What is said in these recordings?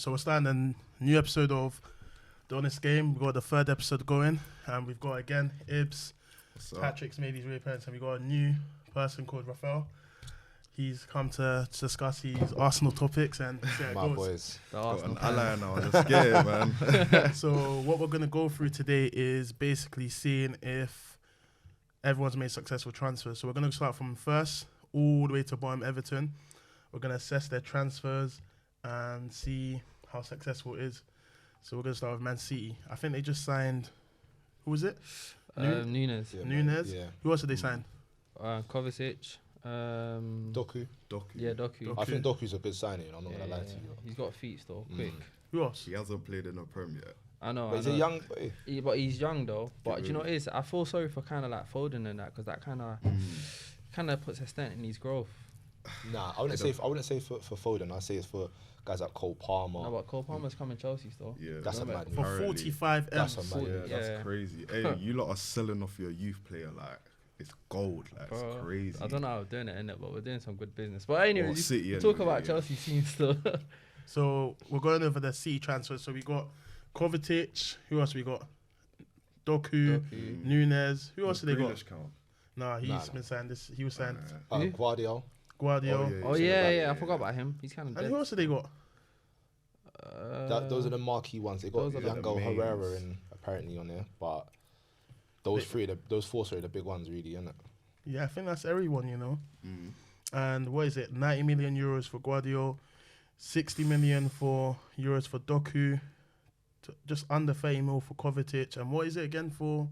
So we're starting a new episode of The Honest Game. We've got the third episode going, and we've got again Ibs, Patrick's made his reappearance, and we've got a new person called Rafael. He's come to discuss his Arsenal topics and my boys. Got an ally now. Let's get it, man. So what we're going to go through today is basically seeing if everyone's made successful transfers. So we're going to start from first all the way to bottom, Everton. We're going to assess their transfers and see how successful it is. So we're going to start with Man City. I think they just signed, who was it? Nunes. Yeah, Nunes? Yeah. Who else did they sign? Kovacic. Doku. Yeah, Doku. I think Doku's a good signing. I'm not going to lie to you. He's got feet still, quick. Who else? He hasn't played in the Prem yet. I know. But he's a young boy. But he's young though. But do you know what it is? I feel sorry for kind of like Foden and that, because that kind of puts a stent in his growth. Nah, I wouldn't say for Foden. I'd say it's for guys like Cole Palmer. No, but Cole Palmer's coming Chelsea still. Yeah, That's a mad For move. 45 That's M's. a mad Yeah, move. that's crazy. Hey, you lot are selling off your youth player like it's gold. Like Bro, it's crazy. I don't know how we're doing it, innit? But we're doing some good business. But anyway, Well, City talk anyway, about Chelsea scene still. So we're going over the City transfers. So we got Kovacic. Who else we got? Doku. Nunes. Who else did they got? Grealish count. Nah, he's been signed. He was signed. Guardiola. Guardiola. Oh yeah, I forgot about him. He's kind of And dead. who else did they got? Those are the marquee ones. They got those are the Yango mains. Herrera in apparently on there, but those four are the big ones, really, isn't it? Yeah, I think that's everyone, you know. And what is it? 90 million euros for Guardiola, 60 million for Doku, just under 30 mil for Kovacic, and what is it again for?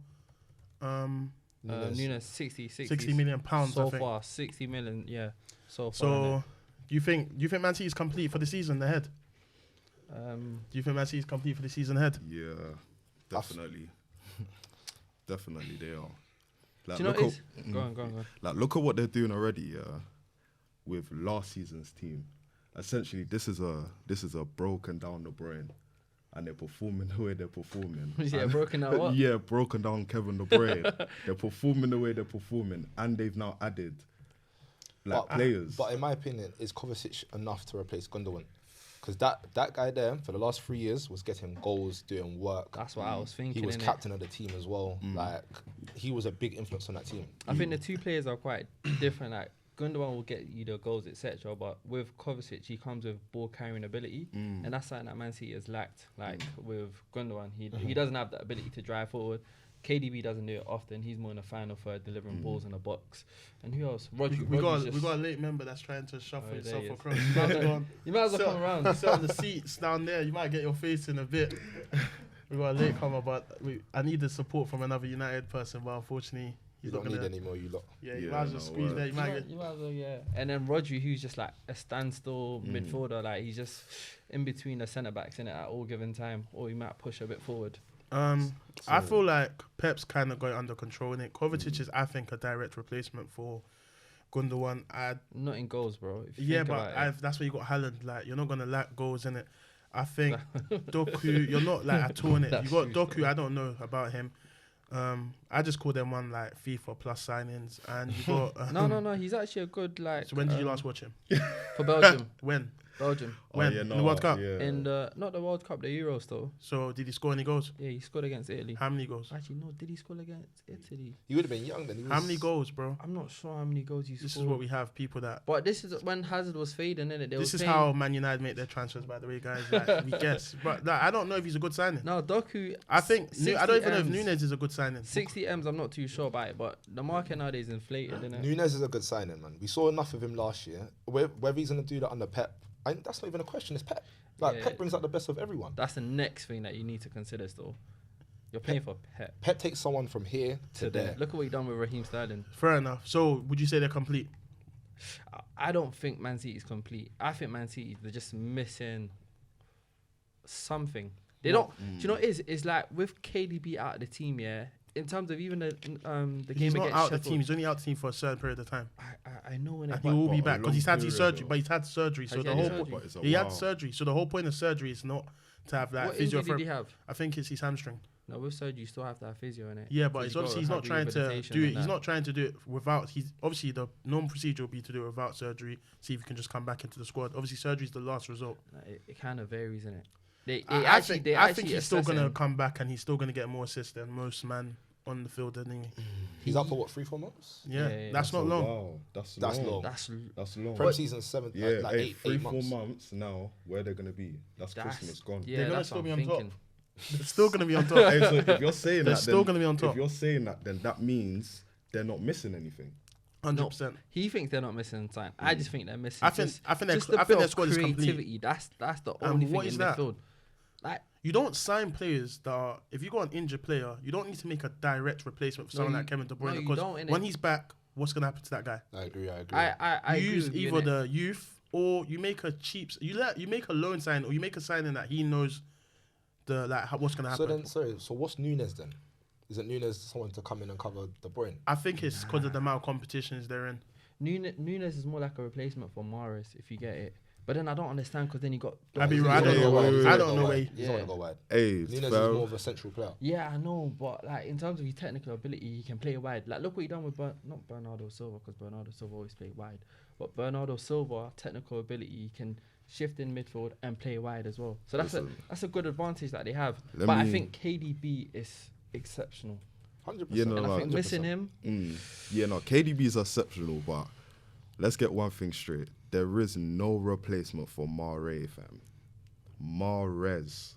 Nunes 60 million pounds. so I think. far. 60 million, yeah. So far. So, do you think Man City is complete for the season ahead? innit? Do you think Man City is complete for the season ahead? Yeah, definitely. Definitely they are. Like, do you know look what it is? Go on. Like, look at what they're doing already. With last season's team, essentially this is a broken down De Bruyne, and they're performing the way they're performing. Yeah, And- broken down what? Yeah, broken down Kevin De Bruyne. They're performing the way they're performing, and they've now added players. But in my opinion, is Kovacic enough to replace Gundogan? Because that guy there for the last 3 years was getting goals, doing work. That's what I was thinking. He was innit? captain of the team as well. Like he was a big influence on that team. I think the two players are quite different. Like Gundogan will get you the goals, etc. But with Kovacic, he comes with ball carrying ability, and that's something that Man City has lacked. Like with Gundogan, he doesn't have that ability to drive forward. KDB doesn't do it often. He's more in the final third, delivering balls in the box. And who else? We got a late member that's trying to shuffle itself there he across. is. You might as well come around. Sit on the seats down there. You might get your face in a bit. We got a late comer, but I need the support from another United person, but unfortunately, You don't need any more, you lot. Yeah, you might as well squeeze there. You might get. You might as well, yeah. And then Rodri, who's just like a standstill midfielder, like he's just in between the centre backs in it at all given time, or he might push a bit forward. I feel like Pep's kind of got it under control in it. Kovacic is, I think, a direct replacement for Gundogan. Not in goals, bro. If you think about it. That's where you got Haaland. Like, you're not gonna lack goals in it. I think Doku, you're not like at all in it. You got Doku. I don't know about him. I just call them one like FIFA plus signings, and you got no. He's actually a good like. So when did you last watch him? For Belgium? When? Belgium. When? In the World Cup? Yeah. In the not the World Cup, the Euros though. So did he score any goals? Yeah, he scored against Italy. How many goals? Actually, no. Did he score against Italy? He would have been young then. How many goals, bro? I'm not sure how many goals he scored. This is what we have, people that. But this is when Hazard was fading, innit? This is how Man United make their transfers, by the way, guys. Like, we guess, but like, I don't know if he's a good signing. No, Doku. I think I don't even know if M's. Nunes is a good signing. 60 M's, I'm not too sure about it, but the market nowadays is inflated, isn't it? Nunes is a good signing, man. We saw enough of him last year. Whether he's going to do that under Pep, that's not even a question. It's Pep. Yeah. Pep brings out the best of everyone. That's the next thing that you need to consider still. You're paying for Pep. Pep takes someone from here to there. Look at what he done with Raheem Sterling. Fair enough. So would you say they're complete? I don't think Man City is complete. I think Man City, they're just missing something. They don't. Do you know what it is? It's like with KDB out of the team, yeah. In terms of even the game He's not against out Sheffield, the team. He's only out the team for a certain period of time. I know when And he will be back because he's had his surgery. though. But he's had surgery, so Has the he had whole surgery? But it's a he had while. surgery. So the whole point of surgery is not to have like what injury did he physiotherapy. have? I think it's his hamstring. No, with surgery, you still have to have physio in it. Yeah, but it's obviously he's not trying to do it. He's not trying to do it without. He's obviously the normal procedure would be to do it without surgery. See if he can just come back into the squad. Obviously, surgery is the last result. It kind of varies, innit? I think he's still gonna come back and he's still gonna get more assists than most man on the field. And He's up for what, 3-4 months? Yeah, that's not long. Wow, that's long. That's long. Prem season 7, Yeah, like 8 4 months. months now. Where they're gonna be? That's Christmas gone. Yeah, They're gonna that's still what be I'm on top. thinking. They're still gonna be on top. Hey, so if you're saying They're that, still then, gonna be on top. If you're saying that, then that means they're not missing anything. 100%. He thinks they're not missing time. I just think they're missing. I think just their squad is complete. creativity. That's the only thing what in is the that? field. Like, You don't sign players that are. If you got an injured player, you don't need to make a direct replacement for No, someone you- like Kevin De no, Bruyne you because don't, innit? when he's back, what's gonna happen to that guy? I agree. I You agree use with you, either innit? the youth or you make a cheap. You make a loan sign or you make a signing that he knows what's gonna happen. So what's Nunes then? Isn't Nunes someone to come in and cover De Bruyne? I think it's because of the amount of competitions they're in. Nunes is more like a replacement for Mahrez, if you get it. But then I don't understand because then you got. I mean, He's I not don't gonna know. go wide. He's I not don't gonna know go where. wide. He's not gonna go wide. Hey, Nunes is fam. more of a central player. Yeah, I know, but like in terms of his technical ability, he can play wide. Like look what he done with not Bernardo Silva, because Bernardo Silva always played wide. But Bernardo Silva, technical ability, he can shift in midfield and play wide as well. So that's a good advantage that they have. But I think KDB is exceptional. 100%. Yeah, no, And I think 100%. missing him, Yeah, no, KDB is exceptional, but let's get one thing straight. There is no replacement for Mahrez, fam. Mahrez.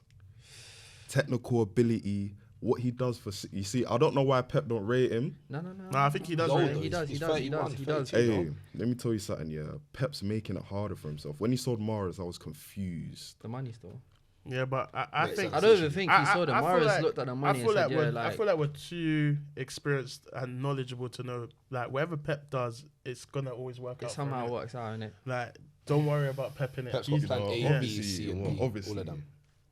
Technical ability, what he does for... You see, I don't know why Pep don't rate him. no. I think he does. He's rate older. it. He does. He's He does. 31, He does. 32. Hey, let me tell you something, yeah. Pep's making it harder for himself. When he sold Mahrez, I was confused. The money still. Yeah, but I Makes think sense. I don't even think he saw the I feel Mahrez like- looked at the I money feel and like said, we're, yeah, like. I feel like we're too experienced and knowledgeable to know like whatever Pep does, it's gonna always work It out. somehow for him. works out, innit? Like, don't worry about Pep in it. Pep's got He's- plan A, Yeah. B, C, and D. Obviously. All of them.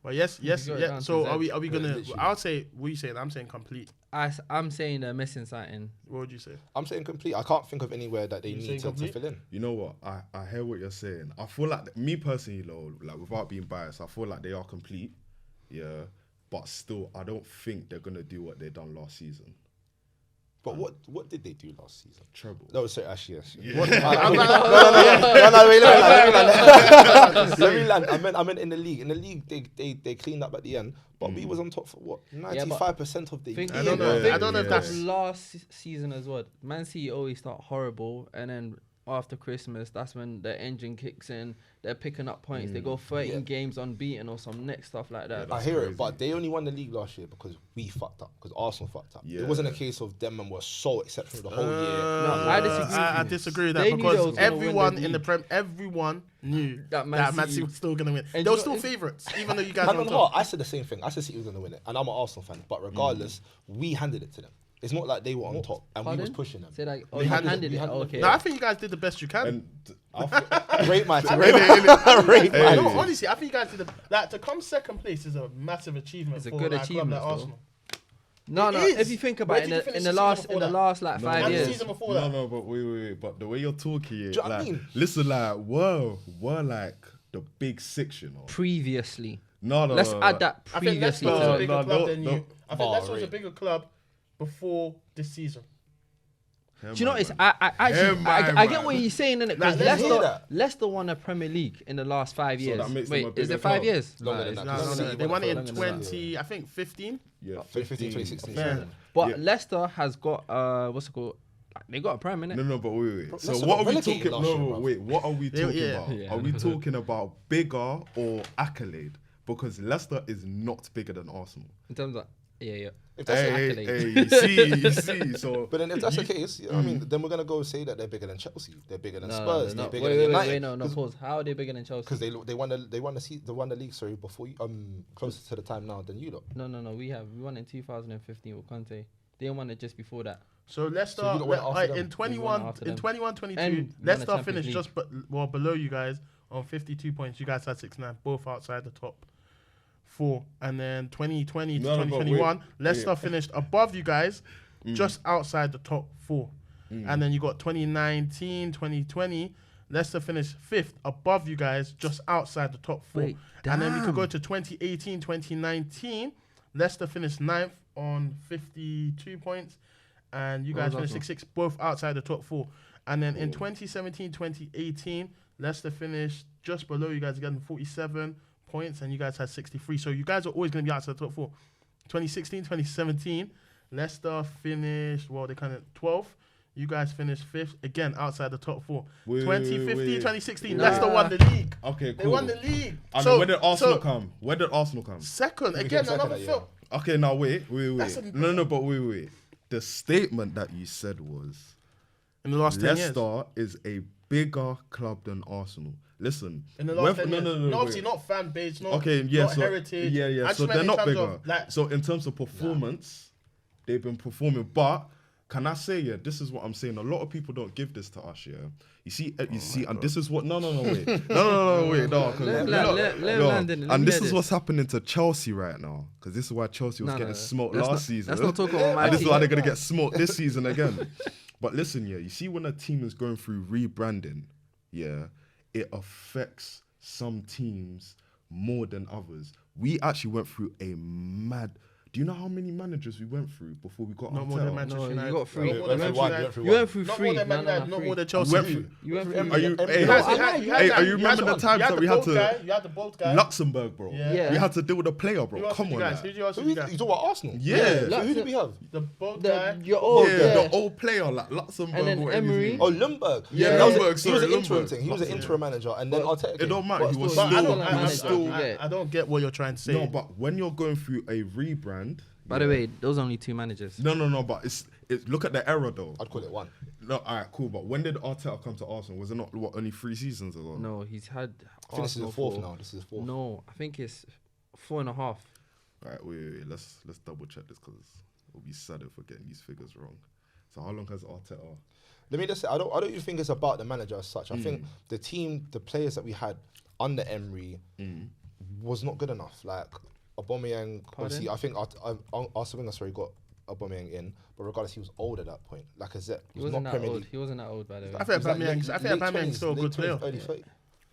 But yes. got it Yeah. down So to are we Yeah, gonna? literally. I'll say. What are you saying? I'm saying complete. I'm saying they're missing something. What would you say? I'm saying complete. I can't think of anywhere that they You need saying to complete? fill in. You know what? I hear what you're saying. I feel like, me personally, though, like without being biased, I feel like they are complete. Yeah. But still, I don't think they're going to do what they done last season. But what did they do last season? Treble. No, sorry, actually, yes. Yeah. Let me land. I meant in the league. In the league, they cleaned up at the end. But we was on top for what? 95% of the Think- year. I don't know. Yeah, I don't know if yeah. that's. Last season as well. Man City always start horrible, and then after Christmas, that's when the engine kicks in. They're picking up points. They go 13 Yeah. games unbeaten or some next stuff like that. Yeah, I hear crazy. it, but they only won the league last year because we fucked up, because Arsenal fucked up. Yeah. It wasn't a case of them and were so exceptional the whole year. No, I disagree. I disagree with that They knew they because was gonna win everyone the in the league. Prem, everyone knew That Man that Man City- City was still gonna win. And They were you still know, favourites, even though you guys Man were on on heart, top. I said the same thing. I said City was going to win it, and I'm an Arsenal fan. But regardless, we handed it to them. It's not like they were on top and we was Pardon? pushing them. Say like, We oh, you handed handed it, it. we handed it. Okay. No, I think you guys did the best you can. And I Rate my team. Hey. No, honestly, I think you guys did to come second place is a massive achievement It's a for good like, a club achievement, like though. Arsenal. No, It no. is. If you think about Where it, did you finish in the the season last before that? like No, 5 And the years, season before no, that. no, but wait. But the way you're talking, you know what I like, mean? listen, like, we're like the big six, you know. previously. No, Let's add that I think Leicester previously. was No, a bigger no, club no, than no. you. I think Leicester was a Right. bigger club before this season. Do you know what it's? I get what he's saying, innit? Because let's hear that. Leicester won the Premier League in the last 5 So years. that makes them a Wait, is bigger it 5 club. years? Longer than it's that. No, not. no, City no. They won won it it in longer than that. 20, I think 15. Yeah, 2015, 2016. Yeah. But Yeah. Leicester has got what's it called? They got a prem, innit? No, but wait. So Leicester what got are we relegated talking? last year, No, bruv. wait. What are we talking Yeah. about? Yeah. Are we talking about bigger or accolade? Because Leicester is not bigger than Arsenal. In terms of yeah. If that's the- accolade. You see. So, But then if that's the case, I mean, then we're going to go say that they're bigger than Chelsea. They're bigger than No, Spurs. no, They're bigger wait, than wait, United. no, pause. How are they bigger than Chelsea? Because they won the league, sorry, before you, closer to the time now than you lot. No. We won in 2015 with Conte. They didn't won it just before that. So Leicester So you lot went after them. in We 21 went after in them. 21-22, And won the Leicester Champions finished League. just below you guys on 52 points. You guys had 69, both outside the top 4. And then 2020 to No, but 2021, wait. Leicester finished above you guys, just outside the top 4. And then you got 2019, 2020, Leicester finished 5th above you guys, just outside the top 4. Wait, and then we could damn. go to 2018, 2019. Leicester finished 9th on 52 points, and you guys finished 6-6, both outside the top 4. And then in 2017-2018, Leicester finished just below you guys again, 47 points, and you guys had 63. So you guys are always going to be outside the top 4. 2016-2017, Leicester finished, they kind of 12th. You guys finished 5th, again, outside the top 4. 2015-2016, Leicester won the league. Okay, cool. They won the league. And where did Arsenal come? Where did Arsenal come? Second, They again, became second another that film. Okay, now wait. No, But wait. The statement that you said was In the last 10 years. Leicester is a bigger club than Arsenal. Listen. In the last 10 years. No, Obviously, wait. not fan base, not So, heritage. Yeah. I So just they're meant in not terms bigger. of, like, So in terms of performance, they've been performing. But can I say, this is what I'm saying. A lot of people don't give this to us, You see, and this is what. No, wait. Wait. 'Cause and this is what's happening to Chelsea right now. Because this is why Chelsea was getting smoked last season. Let's not talk about my And this is team. why they're gonna get smoked this season again. But listen, you see when a team is going through rebranding, it affects some teams more than others. We actually went through a mad. Do you know how many managers we went through before we got Not more than Arteta? Manchester No, you United. got 3. Not more than You went Manchester through United. You went through Not 3. more than Man United, not more than Chelsea. Went through- You went Are through. you? You Hey, had you remember the times that we had to You had the bold guy. Luxembourg, bro? Yeah. We had to deal with a player, Who bro. else Come did on, you guys? like. Who else Who did you you guys? talking about Arsenal? Yeah. So who did we have? The bold guy. You're old. The old player like Luxembourg. And then or whatever his Emery. name Oh, is. Lundberg. Yeah, that was Lundberg, he was an sorry, interim Lundberg. thing. He was an interim manager, and then Arteta It came. don't matter. But He was still- But I still. don't, He was still. I don't get what you're trying to say. No, but when you're going through a rebrand. By the way, those are only 2 managers. No, but it's look at the era though. I'd call it one. No, alright, cool. But when did Arteta come to Arsenal? Was it not only 3 seasons ago? No, he's had. I think this is the Arsenal fourth for- now. This is the fourth. No, I think it's 4.5. Alright, wait. Let's double check this because it'll be sad if we're getting these figures wrong. So how long has Arteta? Let me just say, I don't even think it's about the manager as such. I think the team, the players that we had under Emery was not good enough. Like Aubameyang, obviously, I think Arsene Wenger got Aubameyang in, but regardless, he was old at that point. Like I said, He wasn't that old. He wasn't that old, by the way. I think Aubameyang's still a good player. Early 30s.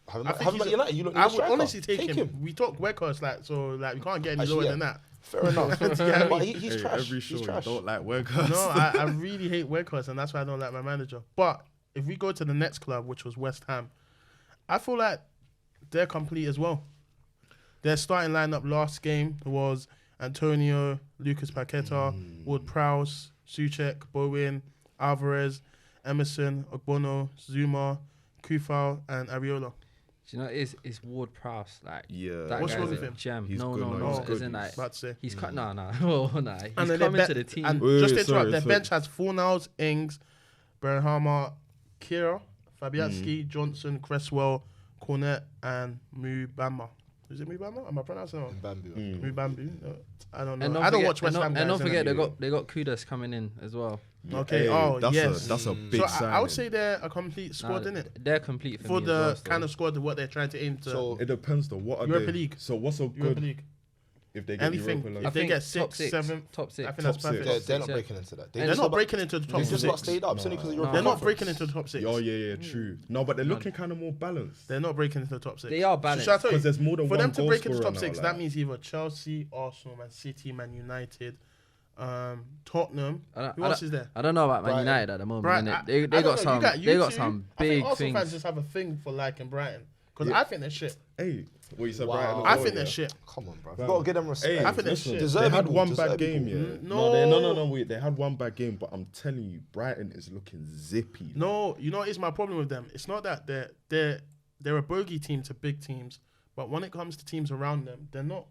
Have I him think at he's United. You look. I would honestly take him. We talk Weghorst, we can't get any Actually, lower yeah. than that. Fair enough. Yeah, But he's Hey, trash. every show He's you trash. don't like workers. No, I really hate Weghorst, and that's why I don't like my manager. But if we go to the next club, which was West Ham, I feel like they're complete as well. Their starting lineup last game was Antonio, Lucas Paqueta, Ward-Prowse, Souček, Bowen, Alvarez, Emerson, Ogbono, Zuma, Kufal, and Areola. Do you know it's Ward-Prowse? Like, Yeah. that What's guy's wrong a with him? gem. He's No, good, no, no, no. he's As good. in, like, About to say. he's cut. Nah. He's And then coming their to the team. And Wait, just to sorry, interrupt, their sorry. bench has Fornals, Ings, Bernharmer, Kira, Fabianski, Johnson, Cresswell, Cornet, and Mubama. Is it Mubama? Am I pronouncing it wrong? Bamboo. Mubambu? No, I don't know. And I don't watch West Ham guys. And don't forget innit? they got Kudus coming in as well. Okay, that's yes. that's a big So sign. I would say they're a complete squad, Nah, innit? They're complete For me the as well, so. kind of squad of what they're trying to aim to. So it depends though. What are Europa they? League. So what's a Europa good League. if they get Anything. Europa If League? I they think get top 6th, six, 7th, top 6. I think Top that's perfect. six. they're not yeah. breaking into that. They're not breaking into the top They've just 6. not stayed up. It's only because of They're not breaking into the top 6. Oh yeah, true. No, but they're looking kind of more balanced. They're not breaking into the top 6. They are balanced. Should I tell you? Because there's more than For one them to goal break into the scorer top now, 6, like. that means either Chelsea, Arsenal, Man City, Man United, Tottenham. Who else is there? I don't know about Man Brighton. United at the moment. Brighton. innit? I They don't got know, some. you got They you got two. some I think big Arsenal fans things. just have a thing for liking Brighton. Because Yeah. I think they're shit. Hey, what you said, Wow. Brighton? as I well, think they're yeah? shit. Come on, bro. Bro. You gotta give them Hey, respect. I think they're listen, shit. they Deserving had goal, one bad deserving game, goal. yeah. No. No, wait. They had one bad game, but I'm telling you, Brighton is looking zippy. No, you know what is my problem with them? It's not that they're a bogey team to big teams, but when it comes to teams around them, they're not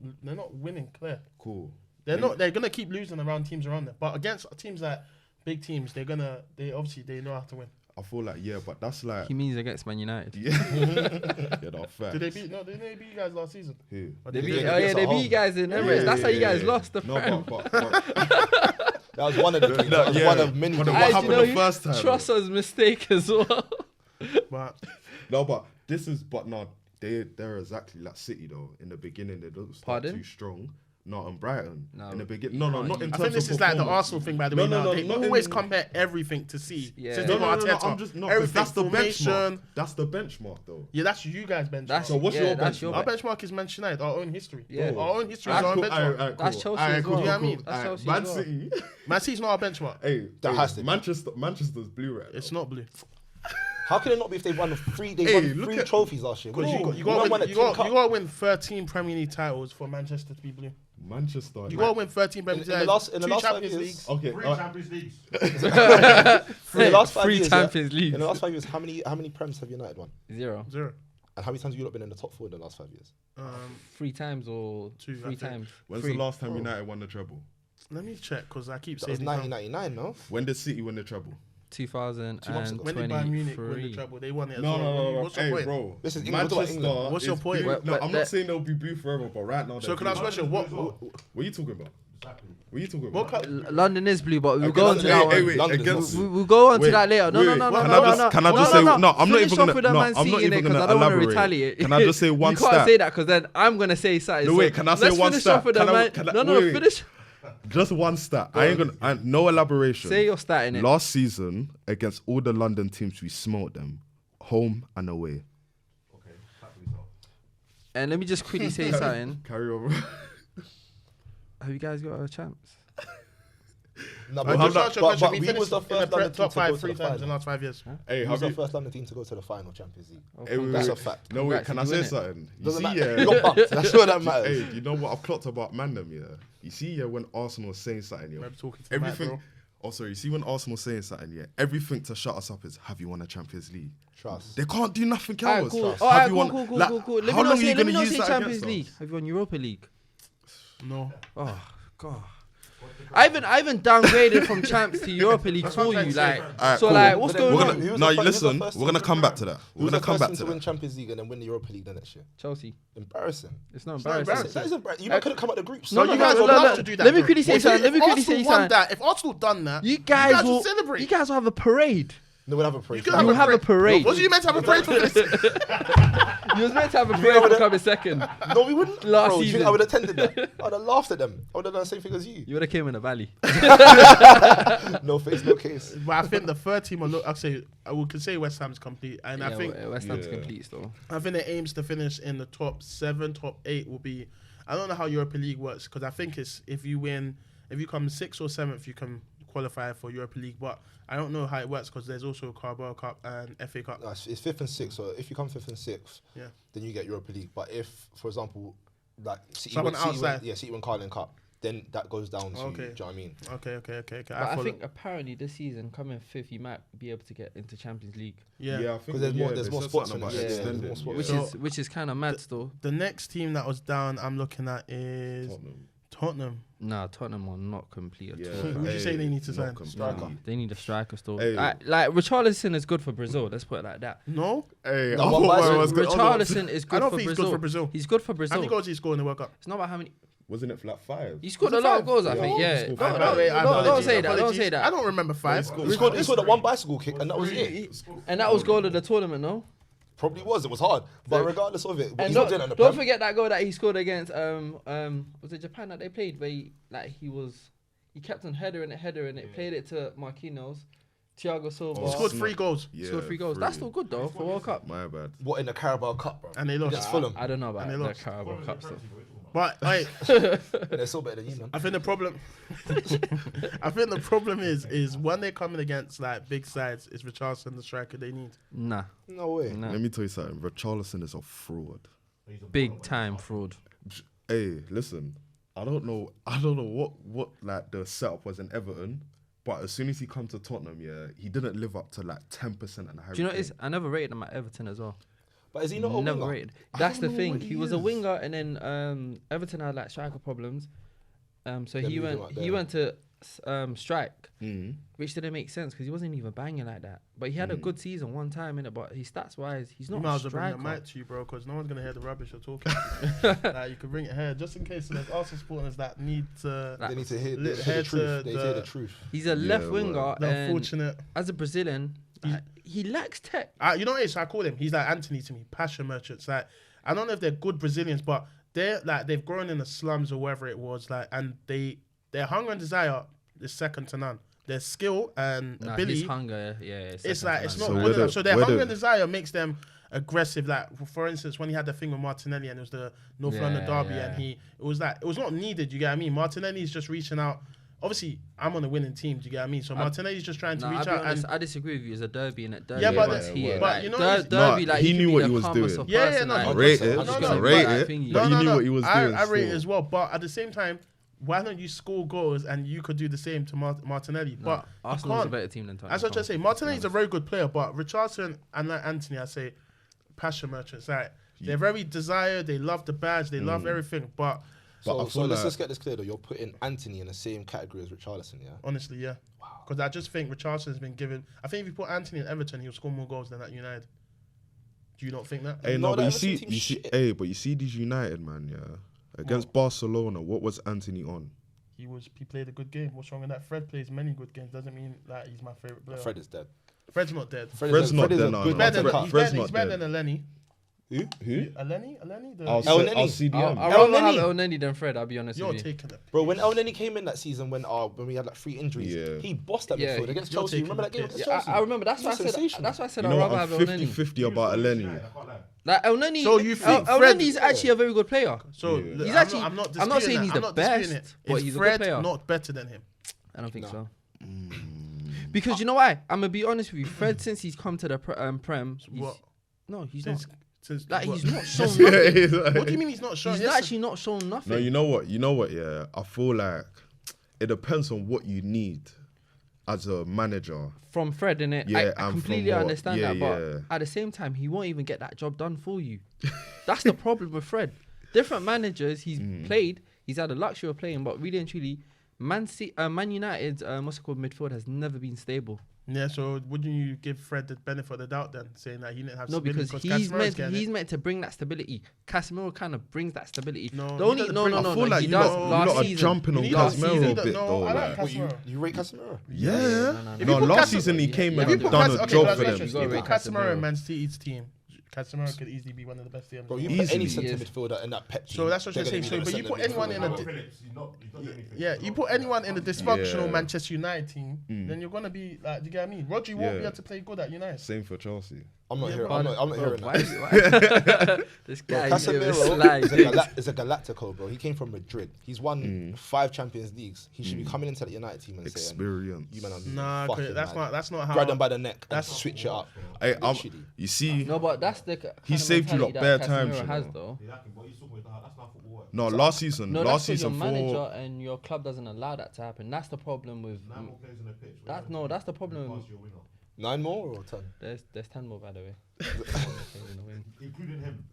winning clear. Cool. They're gonna keep losing around teams around them. But against teams like big teams, they know how to win. I feel like but that's like He means against Man United. yeah, no facts. Did they beat you guys last season? Who? Or They did beat, Yeah, they at beat home. you guys in Emirates. That's how you guys lost the No, prem. but That was one of the things. That was yeah. one of many. What things. happened you know, the first time? Trust us, mistake as well. But No, but this is no. They're exactly like City though. In the beginning, they don't start Pardon? too strong, No, and Brighton No, in the beginning. No, not in I terms think this of is like the performance. Arsenal thing, by the No, way. no, Now no, they not always in- compare everything to see. Yeah. Since No, they've no, got no, no, Arteta, I'm just no, 'cause everything, that's the formation. benchmark. That's the benchmark, though. Yeah, that's you guys' benchmark. That's So what's yeah, your that's benchmark? your Our benchmark is Manchester United, our own history. Yeah. Our own history is Alright, our own cool, benchmark. alright, That's cool. Chelsea Alright, as cool, well. Do you know what I cool, mean? cool. That's Alright, Chelsea Man as well. City. Man City's not our benchmark. Hey, That hey, has to be. Manchester's blue right It's now. not blue. How can it not be if they won three? They Hey, won look 3 at- trophies last year. Because No, you man won a got Team Cup. to win 13 Premier League titles for Manchester to be blue. Manchester. You got to win 13 Premier League titles. in the two last 5 Champions years, Leagues. Okay. Three Champions Leagues. in the last 5 Three years, Champions Leagues. in the last 5 years, how many Prems have United won? 0. 0. And how many times have you not been in the top 4 in the last 5 years? 3 times or 2, I 3 think. times. When's 3. the last time United won the treble? Let me check because I keep That saying was these numbers. 1999, no? When did City win the treble? 2023. When did Bayern Munich win the treble? They won it as No, well. no, no. What's your Hey, point? bro. This is England. We're talking about Manchester. England. What's your is point? blue. But- No, but I'm that- not saying they'll be blue forever, but right now. So they're can I ask a blue. question? What What are you talking about? Exactly. What are you talking what about? co- London is blue, but we'll Against- go on to that hey, one. wait, London is against- not We'll go on to Wait, that later. No, wait, no, no, no, can no, I just- no. can I no, just no, say- no. no, I'm not Finish even off gonna- with the no, Man I'm not City even innit, 'cause gonna I don't want to elaborate. retaliate. Can I just say one You can't stat? say that because then I'm gonna say something. No, So wait, can I say let's one finish stat? off with Can the I- man. can I- No, no, wait. finish. Just one stat. I ain't gonna. No elaboration. Say your stat in it. Last season, against all the London teams, we smoked them, home and away. Okay, clap for yourself. And let me just quickly say something. Carry over. Have you guys got a chance? No, Just but, answer your question. We we finished was the in the first London team top to go 5 to 3 the times in the final. last 5 years. Hey, We was have the you? first London team to go to the final Champions League. Oh, Hey, wait, That's wait. a fact. No, wait. Congrats, Can I did you say win it? something? You Doesn't see, matter. yeah. You got bumped. That's all that matters. Hey, you know what I've clocked about Mandem, yeah? You see, yeah, when Arsenal was saying something, yeah, Remember talking to the mic, everything. bro. Oh, sorry. You see, when Arsenal saying something, yeah, everything to shut us up is, have you won a Champions League? Trust. They can't do nothing Alright, else. cool. Have Alright, you cool, won- cool, cool, like, cool, cool. Let how me long not are you say, let going me to not use say that Champions against League. us? Have you won Europa League? No. Oh God. I haven't downgraded from champs to Europa League for you, like. Alright, So cool. like, what's But then going We're on? Who gonna, was no, the first- listen, who was the we're gonna first come back to that. Who We're was gonna the come first back team to to win that. Champions League and then win the Europa League the next year? Chelsea. Embarrassing. It's not not embarrassing. embarrassing. That is embarrassing. You couldn't come out the groups. No, No, you no, guys no, would no, love no. to do that. Let me though. quickly say If something. Let me quickly Arsenal say won something. that, if Arsenal done that, You guys will will celebrate. You guys will have a parade. No, we'll have a parade. You You will have a parade. Was you meant to have a parade for this? You was meant to have a parade for coming second. No, we wouldn't. Last Bro, do you think season. I would have attended that? I would have laughed at them. I would have done the same thing as you. You would have came in the valley. No face, no case. But I think the third team, we could say West Ham's complete, and I think West Ham's Yeah. complete still. I think the aims to finish in the top 7, top 8 will be. I don't know how Europa League works because I think it's if you come 6th or 7th, you can qualify for Europa League. But I don't know how it works because there's also Carabao Cup and FA Cup. No, it's 5th and 6th. So if you come 5th and 6th, Yeah. then you get Europa League. But if, for example, like City Someone win- City win- outside. yeah, City win Carling Cup, then that goes down to. Okay. Do you know what I mean? Okay. But I follow. think apparently this season, coming 5th, you might be able to get into Champions League, Yeah. I think Because there's more- yeah, there's they more said spots something in about it. Yeah, extending, there's more which spots. So- which is kind of mad still. The next team that was down, I'm looking at is Tottenham. Tottenham. Nah, Tottenham are not complete at Yeah, all. Who would you say they need to not sign? complete. Striker. They need a striker still. Hey. Like Richarlison is good for Brazil. Let's put it like that. No, Hey, No, I one thought by- I was good. Hold on. Richarlison is I good don't for think he's Brazil. good for Brazil. He's good for How Brazil. many goals did he score in the World Cup? It's not about how many. Wasn't it for like 5? He scored Was a it lot 5? of goals, I Yeah. think. He Yeah. scored No, five. no, Wait, don't apologies, say that. Don't apologies. say that. I don't remember 5. He scored that one bicycle kick, and that was it. And that was goal of the tournament, no? Probably was. It was hard, but regardless of it, And he's not doing it in the don't Prem. forget that goal that he scored against was it Japan that they played where he kept on header and it played it to Marquinhos, Thiago Silva. He scored 3 goals Yeah, scored 3 goals. That's still good though for World Cup. My bad. What in the Carabao Cup, bro? and they lost. Against Fulham. I don't know about And they the lost. Carabao Cup stuff. But wait, They're still better than you, man. I think the problem, I think the problem is when they're coming against like big sides, is Richarlison the striker they need. Nah, No way. nah. Let me tell you something. Richarlison is a fraud. Big time fraud. Hey, listen. I don't know what like the setup was in Everton, but as soon as he come to Tottenham, yeah, he didn't live up to like 10% of the Harry Do you know what Kane. it is? I never rated him at Everton as well. But is he not a Never winger? rated. I That's the don't know thing. what He he was a is. winger, and then Everton had like striker problems. So They he moved him went. out He there. went to strike, Mm. which didn't make sense because he wasn't even banging like that. But he had a good season one time in it. But his stats wise, he's You not might a as well bring the striker. mic to you, bro, because no one's gonna hear the rubbish you're talking. Like, you can bring it here, just in case there's Arsenal supporters that need to. They need to hear, Lit the head truth. to They the- hear the truth. He's a left winger, well, The and unfortunate. as a Brazilian, he lacks tech. You know what it is? I call him. He's like Anthony to me, passion merchants. Like I don't know if they're good Brazilians, but they've grown in the slums or wherever it was, like, and their hunger and desire is second to none. Their skill and ability, his hunger, it's like it's not So good enough. So their where hunger the- and desire makes them aggressive. Like for instance, when he had the thing with Martinelli and it was the North London derby, and it was not needed. You get what I mean? Martinelli's just reaching out. Obviously, I'm on a winning team. Do you get what I mean? So Martinelli's just trying to reach out. Honest, and I disagree with you. It's a derby and it derby. Yeah, but was here. but Like, you know, derby, like he you knew can what be he the was calmest doing. of Yeah, person, no, like, I but rate no, it. no, I no, rate but- it. thingy. But you knew what he was doing. I rate it still. as well, but at the same time, why don't you score goals and you could do the same to Martinelli? But you Arsenal's a can't. better team than Tottenham. That's what I say. Martinelli's a very good player, but Richarlison and like Anthony, I say, passion merchants. Like they're very desired. They love the badge. They love everything. But But I So feel let's like- just get this clear though. You're putting Anthony in the same category as Richarlison, yeah? honestly, yeah, because I just think Richarlison has been given. I think if you put Anthony in Everton, he'll score more goals than at United. Do you not think that? Hey, No, no, but that you Everton see, team's you see, shit. hey, but you see these United man, yeah, against Barcelona. What was Anthony on? He played a good game. What's wrong with that? Fred plays many good games. Doesn't mean that he's my favorite player. Fred is dead. Fred's not dead. Fred's not dead, no, He's no. better than Fred- he's Fred's better, not he's better dead. than Eleni. Who? Eleni? I'll El say- Neni. I'll CDM. I'd rather have Neni. El Neni than Fred, I'll be honest You're with you. taking it. Bro, when El Neni came in that season when we had like 3 injuries, Yeah. he bossed that Yeah, midfield against you're Chelsea. taking Remember that the game piss. against Yeah, Chelsea? I remember. That's He why I was said. sensational. That's why I said You I'd know rather what? have I'm El Neni. 50-50 about Eleni. Like El Neni. So you think El Fred- Neni's actually a very good player. So Yeah. look, He's actually- I'm not I'm not saying disputing he's that. the I'm not disputing best, it. but Is he's a good Fred player. not better than him? I don't think No. so. Because you know why? I'm gonna be honest with you. Fred, since he's come to the Prem, he's, What? no, he's not. Since Like what? he's not shown Yeah, nothing. he's like- What do you mean he's not showing? He's actually not shown nothing. No, you know what? You know what? Yeah, I feel like it depends on what you need as a manager. From Fred, innit? Yeah, I and from completely what- understand yeah, that, but yeah. at the same time, he won't even get that job done for you. That's the problem with Fred. Different managers he's played, he's had the luxury of playing, but really and truly, Man United's what's it called midfield has never been stable. Yeah, so wouldn't you give Fred the benefit of the doubt then, saying that he didn't have No, stability because Casemiro's he's getting it? meant to bring that stability. Casemiro kind of brings that stability. No, The he only doesn't no bring- no I no feel no like he you does lot- you last lot are season. jumping on You need last that- Casemiro you a need bit that- no, though. I like Like. What, Casemiro. you rate Casemiro? Yeah. If you No, put last Casemiro- season he came Yeah, and if you put done a okay, job let's for just- them. You gotta if you rate put Casemiro Casemiro. in Man City's team, Casemiro could easily be one of the best DMs. Bro, you in the put world. any Easily. centre midfielder in that pep team. So that's what they're you're saying. gonna So, be but the you put centre anyone in a midfielder. Phillips, he's not doing anything. Yeah, you put anyone in a dysfunctional Yeah. Manchester United team, then you're gonna be like, do you get what I mean? Rodri won't be Yeah. able to play good at United. Same for Chelsea. I'm not Yeah, hearing. but- I'm not hearing Why that. this Bro, guy Casemiro is a Galactico, bro. He came from Madrid. He's won 5 Champions Leagues. He should be coming into the United team and saying, Experience. "You man are Nah, fucking that's mad." not how. Grab them by the neck and That's- switch it up. Hey, Literally. you see, No, but that's the kind He of saved you lot mentality bare that times, Casemiro you has know. though. Exactly, what he's talking about, that's not football work. no, last season, No, last that's because your season manager 4. and your club doesn't allow that to happen. That's the problem with. 9 more players on the pitch. That's no, that's the problem. Pass your winner. 9 more or 10? There's 10 more by the way. Including him.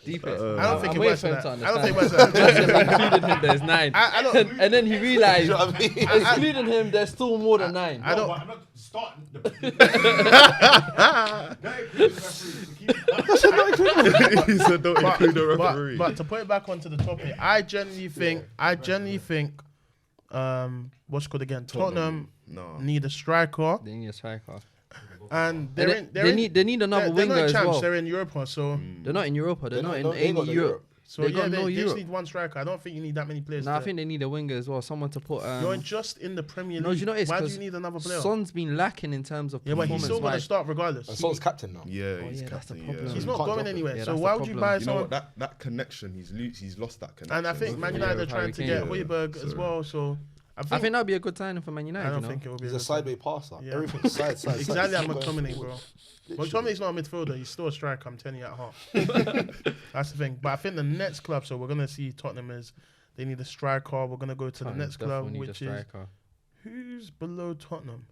Deepest. I don't think I'm it waiting works for like him to that. I don't think it understand. works like that. Just including him, there's 9. I don't. And then he realized, You know what I mean? excluding him, there's still more than 9. I don't. But I'm not starting the. He said don't include the But, referee. but to put it back onto the topic, I genuinely think, what's it called again? Tottenham No. need a striker, They need a striker. and They need another they're winger not as champs. well. They're in Europa, so They're not in Europa. They're not in they ain't any got no Europe. so They yeah, got no they just Europe. need one striker. I don't think you need that many players. No, I there. think they need a winger as well. Someone to put. You're just in the Premier League. No, do you know it's Why do 'cause you need another player? Son's been lacking in terms of Yeah, but he's performance. still going to wise. start regardless. And Son's captain now. Yeah, Oh, he's yeah, that's the captain. problem. Yeah. He's You not can't going drop it. anywhere. Yeah, so that's why the would you problem. buy You know someone? what? That connection, he's lost that connection. And I think Man Yeah, United are with trying Harry to Kane. get Yeah, Højbjerg as so- well. So I think that'd be a good signing for Man United. I don't you know? think it will be. He's a a good sideway passer. Yeah. Everything's side. Exactly like Keep going McTominay, forward. bro. Literally. McTominay's not a midfielder. He's still a striker. I'm telling you at heart. That's the thing. But I think the next club, so we're gonna see Tottenham is they need a striker. We're gonna go to the Tottenham next club, definitely need a which is striker. who's below Tottenham.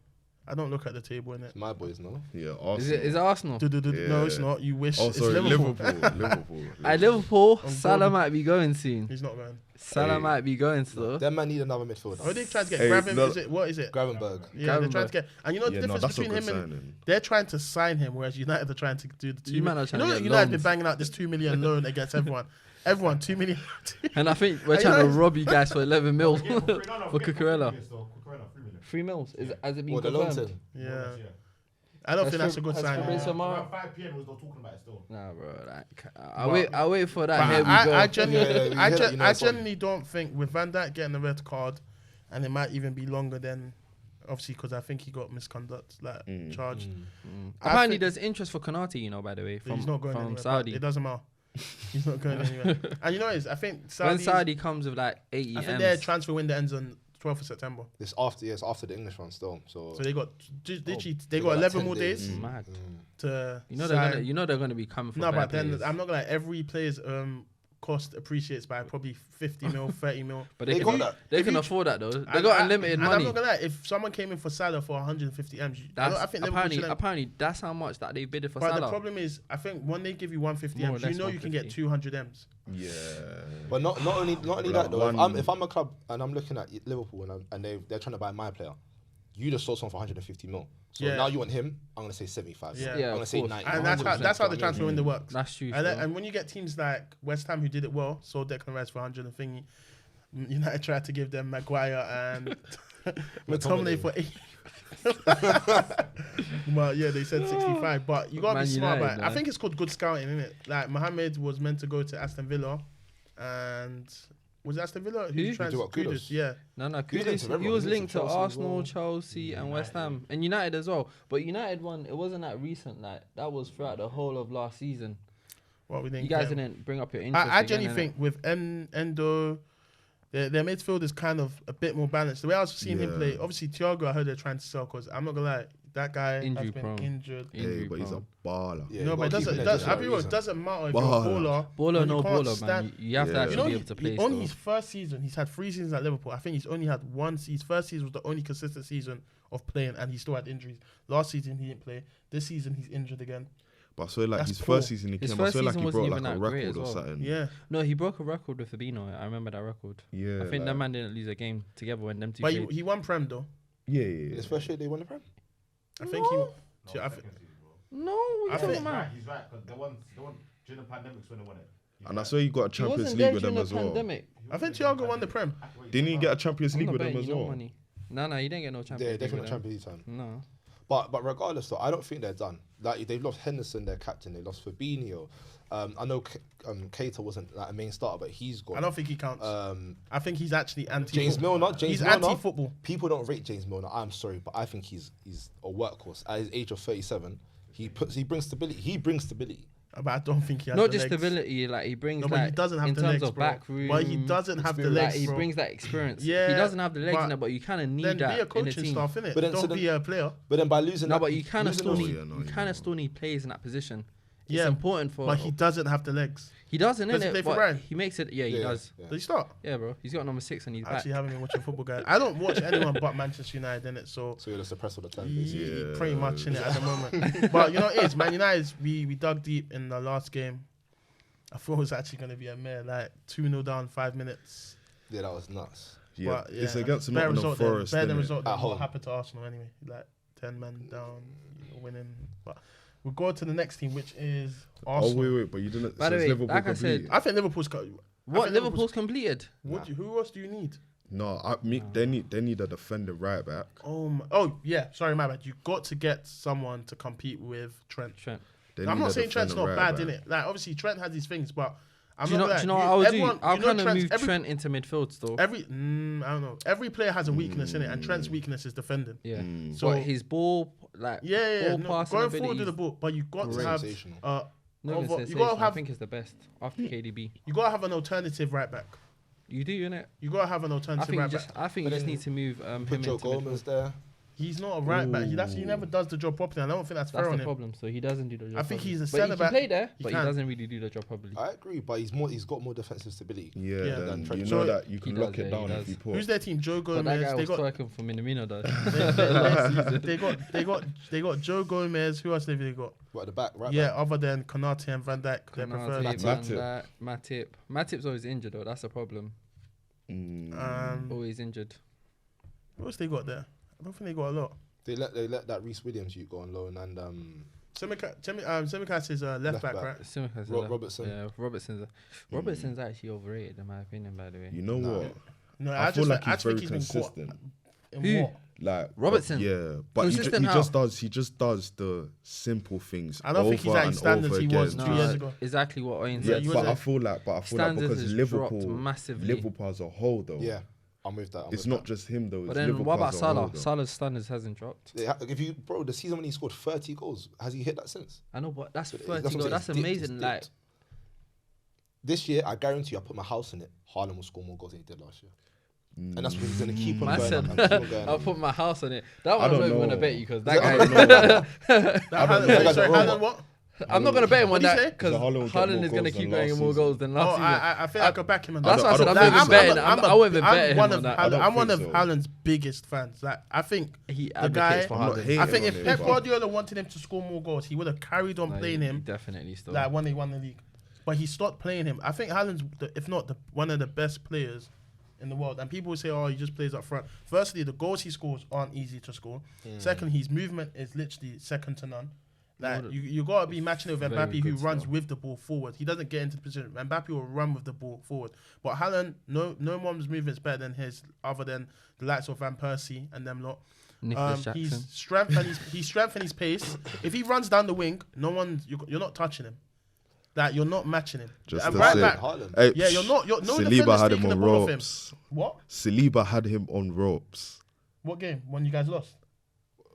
I don't look at the table in it. It's my boys, no? Yeah, Is it Arsenal? No, it's not. You wish. Oh, It's sorry, Liverpool. Liverpool. At Liverpool, I'm Salah going. might be going soon. He's not going. Salah Hey. might be going still. Them man need another midfielder. Oh, they tried to get Hey, Graven. no- Is it what is it? Gravenberg. Yeah, they're trying Gravenberg. to get. And you know the Yeah, no, difference that's a between good him and signing. they're trying to sign him, whereas United are trying to do the 2 You man million. are trying You to know, get United been loans. banging out this 2 million loan against everyone. Everyone, 2 million. And I think we're Hey, trying to guys. rob you guys for 11 mil for For Cucurella. 3 million. 3 mils. Has it been What, the loan confirmed? thing? Yeah. I don't think that's a good Has sign. Fabrizio Mara- Around 5 p.m. we was talking about it still. Nah, bro. Like, But- I'll wait for that. But Here we go. I genuinely, Yeah, we hear that, you know, I it's on. genuinely don't think with Van Dijk getting the red card, and it might even be longer than, obviously, because I think he got misconduct, like charged. I Apparently, think- there's interest for Konate, you know, by the way, He's not going from anywhere. Saudi. It doesn't matter. He's not going anywhere. And you know what it is? I think When Saudi. Saudi comes with like 80 I think M's. their transfer window ends on 12th of September. It's after the English one still. So So they got literally they they got got 11 10 more days days. Mad. to You know sign. they're gonna be coming for. No, fair but then players. I'm not gonna lie. Every player's cost appreciates by probably 50 mil, 30 mil. But They they, got can, that. they If can you- afford that though. They And got unlimited and money. I'm not gonna lie. If someone came in for Salah for 150 M's, That's I think Liverpool apparently should have- apparently that's how much that they bidded for But Salah. the problem is, I think when they give you 150 More or M's, you less know you can get 150. 200 M's. Yeah. But not only Like that though. one- If I'm a club and I'm looking at Liverpool and they're trying to buy my player, you just sold someone for 150 mil. So Yeah. now you want him? I'm gonna say 75. Yeah. I'm Yeah, gonna of say course. 90. And that's how 100%, that's how the you know what I transfer mean? window works. That's true. And, still. and when you get teams like West Ham who did it well, sold Declan Rice for 100 and thingy, United tried to give them Maguire and McTominay for 80. Well, yeah, they said 65, but you gotta Man be smart United, about it. I man. think it's called good scouting, isn't it? Like Mohamed was meant to go to Aston Villa, and was it Aston Villa? Who? Trans- You do what, Kudus, Kudus? yeah. No, He was linked to Kudus, he everyone. was He linked to Chelsea as Arsenal, well. Chelsea, and West Ham, and United as well. But United one, it wasn't that recent. Like that was throughout the whole of last season. Well, we didn't. You guys get him. didn't bring up your interest. I again, genuinely innit? think with Endo, their midfield is kind of a bit more balanced. The way I was seeing him Yeah. play, obviously Thiago, I heard they're trying to sell because I'm not gonna lie, that guy Injury has been prone. injured. Injury Hey, but he's a prone. baller. Yeah, No, you but it gotta keep doesn't. him there Does, just for I'll that be honest, reason. doesn't matter if Baller. you're a baller. Baller, when no you can't baller, man. stand- You have to Yeah. actually You know, be able to play. on still. his first season, he's had 3 seasons at Liverpool. I think he's only had one season. His first season was the only consistent season of playing, and he still had injuries. Last season he didn't play. This season he's injured again. But I swear, like That's his poor. first season he His came, I first swear like season he wasn't brought like even a that great record as or well. something. Yeah, No, he broke a record with Fabinho. I remember that record. Yeah. I think that like- man didn't lose a game together when them two but played. he won Prem though. Yeah, yeah. His first year they won the Prem. I think he. No, I second thi- season, bro. No, what are you I talking think- about? He's right, because the one during the pandemics when they won it. He's And I right. swear you got a He Champions wasn't League there with during them the as well. pandemic. I think Thiago won the Prem. Didn't he get a Champions I'm League not with them betting as you no well? money. No, you didn't get no Yeah, Champions League. definitely with them. Champions League time. No. But regardless though, I don't think they're done. Like they've lost Henderson, their captain. They lost Fabinho. I know Keita wasn't like a main starter, but he's gone. I don't think he counts. Um, I think he's actually anti. James Milner. He's anti-football. People don't rate James Milner. I'm sorry, but I think he's a workhorse. At his age of 37, he brings stability. He brings stability. But I don't think he has Not the just legs. stability, like he brings No, but like he doesn't have in the terms legs, of bro. back room. But he doesn't have the experience. legs, Like he bro. brings that experience. Yeah, he doesn't have the legs but in it, but you kind of need Then that be a in the coaching team. staff, innit? But then- Don't so be then- a player. But then by losing No, that, but you kind of losing still those- need yeah, no, you yeah, kind no. of still need players in that position. It's Yeah, important for. But he doesn't have the legs. He doesn't, Does he innit? play for But Brian? he makes it. Yeah, he Yeah, does. yeah. Did he start? Yeah, bro. He's got number 6 and he's I back. actually haven't been watching football, guys. I don't watch anyone but Manchester United, innit? So So you're just suppressed all the time. Basically. Yeah. pretty much in it at the moment. But you know, it is Man United. We dug deep in the last game. I thought it was actually going to be a mere like 2-0 down, 5 minutes. Yeah, that was nuts. Yeah, But, it's against better Nottingham result than- Forest. better innit? result At than home. what happened to Arsenal anyway. Like 10 men down, winning. But we'll go to the next team, which is Oh Arsenal. wait, but you didn't. By the says way, Liverpool like I said- complete. I think Liverpool's got. What Liverpool's completed? Who else do you need? No, they need a defender right back. Oh yeah, sorry, my bad. You got to get someone to compete with Trent. Trent. They I'm need not a saying Trent's not defender bad, right innit? Like obviously Trent has his things, but I'm Do you not know? gonna Do you know lie. what I would do? Everyone- I'll you know kind of Trent's- move Trent into midfield still. I don't know. Every player has a weakness in it, and Trent's weakness is defending. Yeah. So But his ball, like yeah. ball No, passing going forward abilities. to the ball, but you got to Great. have Sensational. Not even you sensational. gotta I have think it's the best after KDB. you gotta have an alternative right back. You do, innit? You gotta have an I alternative think you right just, back. I think But you just then need to move him Put into Joe Gomez midfield. there. He's not a right back. He never does the job properly. I don't think that's fair That's on the him. problem. So he doesn't do the job. I think properly. he's a But centre he back. can play there, He but can. he doesn't really do the job properly. I agree, but he's got more defensive stability. Yeah, Yeah. then Than you Trent. know So that you can he lock does, it yeah, down he if does. you put. Who's their team? Joe But that Gomez. guy They was got twerking for Minamino though. they got Joe Gomez. Who else have they got? But at the back, right? Yeah, back. other than Konate and Van Dijk, their preferred. Konate, Matip. Matip's always injured though. That's the problem. Always injured. What else they got there? I don't think they got a lot. They let that Reece Williams you go on loan and Tsimikas is left Left back, back. right? Tsimikas is Robertson. Yeah, Robertson's actually overrated in my opinion. By the way. You know what? No, I feel like I he's think very he's been caught. consistent. In Who? what? Like Robertson? yeah, but he Consistent how? just does the simple things. I don't think he's over at and his standards over he was again. 2 years ago. Exactly what Owen Yeah, said. you but was I feel like Standards because has dropped Liverpool, massively. Liverpool as a whole though, Yeah, I'm with that. it's not just him though. But It's then Liverpool what about as a whole, Salah? though. Salah's standards hasn't dropped. If you, bro, the season when he scored 30 goals, has he hit that since? I know, but that's 30 what I'm goals. saying, That's it's dipped, amazing. it's Like, dipped. This year, I guarantee you, I put my house in it. Haaland will score more goals than he did last year. And that's what he's going to keep on man going said, up and keep on going I'll up. put my house on it. That one I I'm don't not even know. going to bet you because I that don't guy. know. Haaland what? I'm not going to bet him on What'd he that say? because So Haaland will get Haaland more is going to goals keep than going last more season. goals than Oh, last season. I think I could back him on That's that. why I said I'm not think even so. betting. I won't even bet him one on of that. I'm one of think so. Haaland's biggest fans. Like I think He the advocates guy. for I'm not Haaland. hating I think on if him, Pep but- Guardiola wanted him to score more goals, he would have carried on playing He him definitely still. like when they won the league. But he stopped playing him. I think Haaland's, if not one of the best players in the world. And people say, oh, he just plays up front. Firstly, the goals he scores aren't easy to score. Second, his movement is literally second to none. Like you gotta be matching it with Very Mbappe, who good runs still. with the ball forward. He doesn't get into the position. Mbappe will run with the ball forward. But Haaland, no one's movement is better than his, other than the likes of Van Persie and them lot. Nicholas Jackson. His strength and his strength and his pace. If he runs down the wing, you're not touching him. Like you're not matching him. Just And to right say, back, Haaland. hey, yeah, you're not. No Saliba defender's had him taking the on ball off him. ropes. What? Saliba had him on ropes. What game? When you guys lost?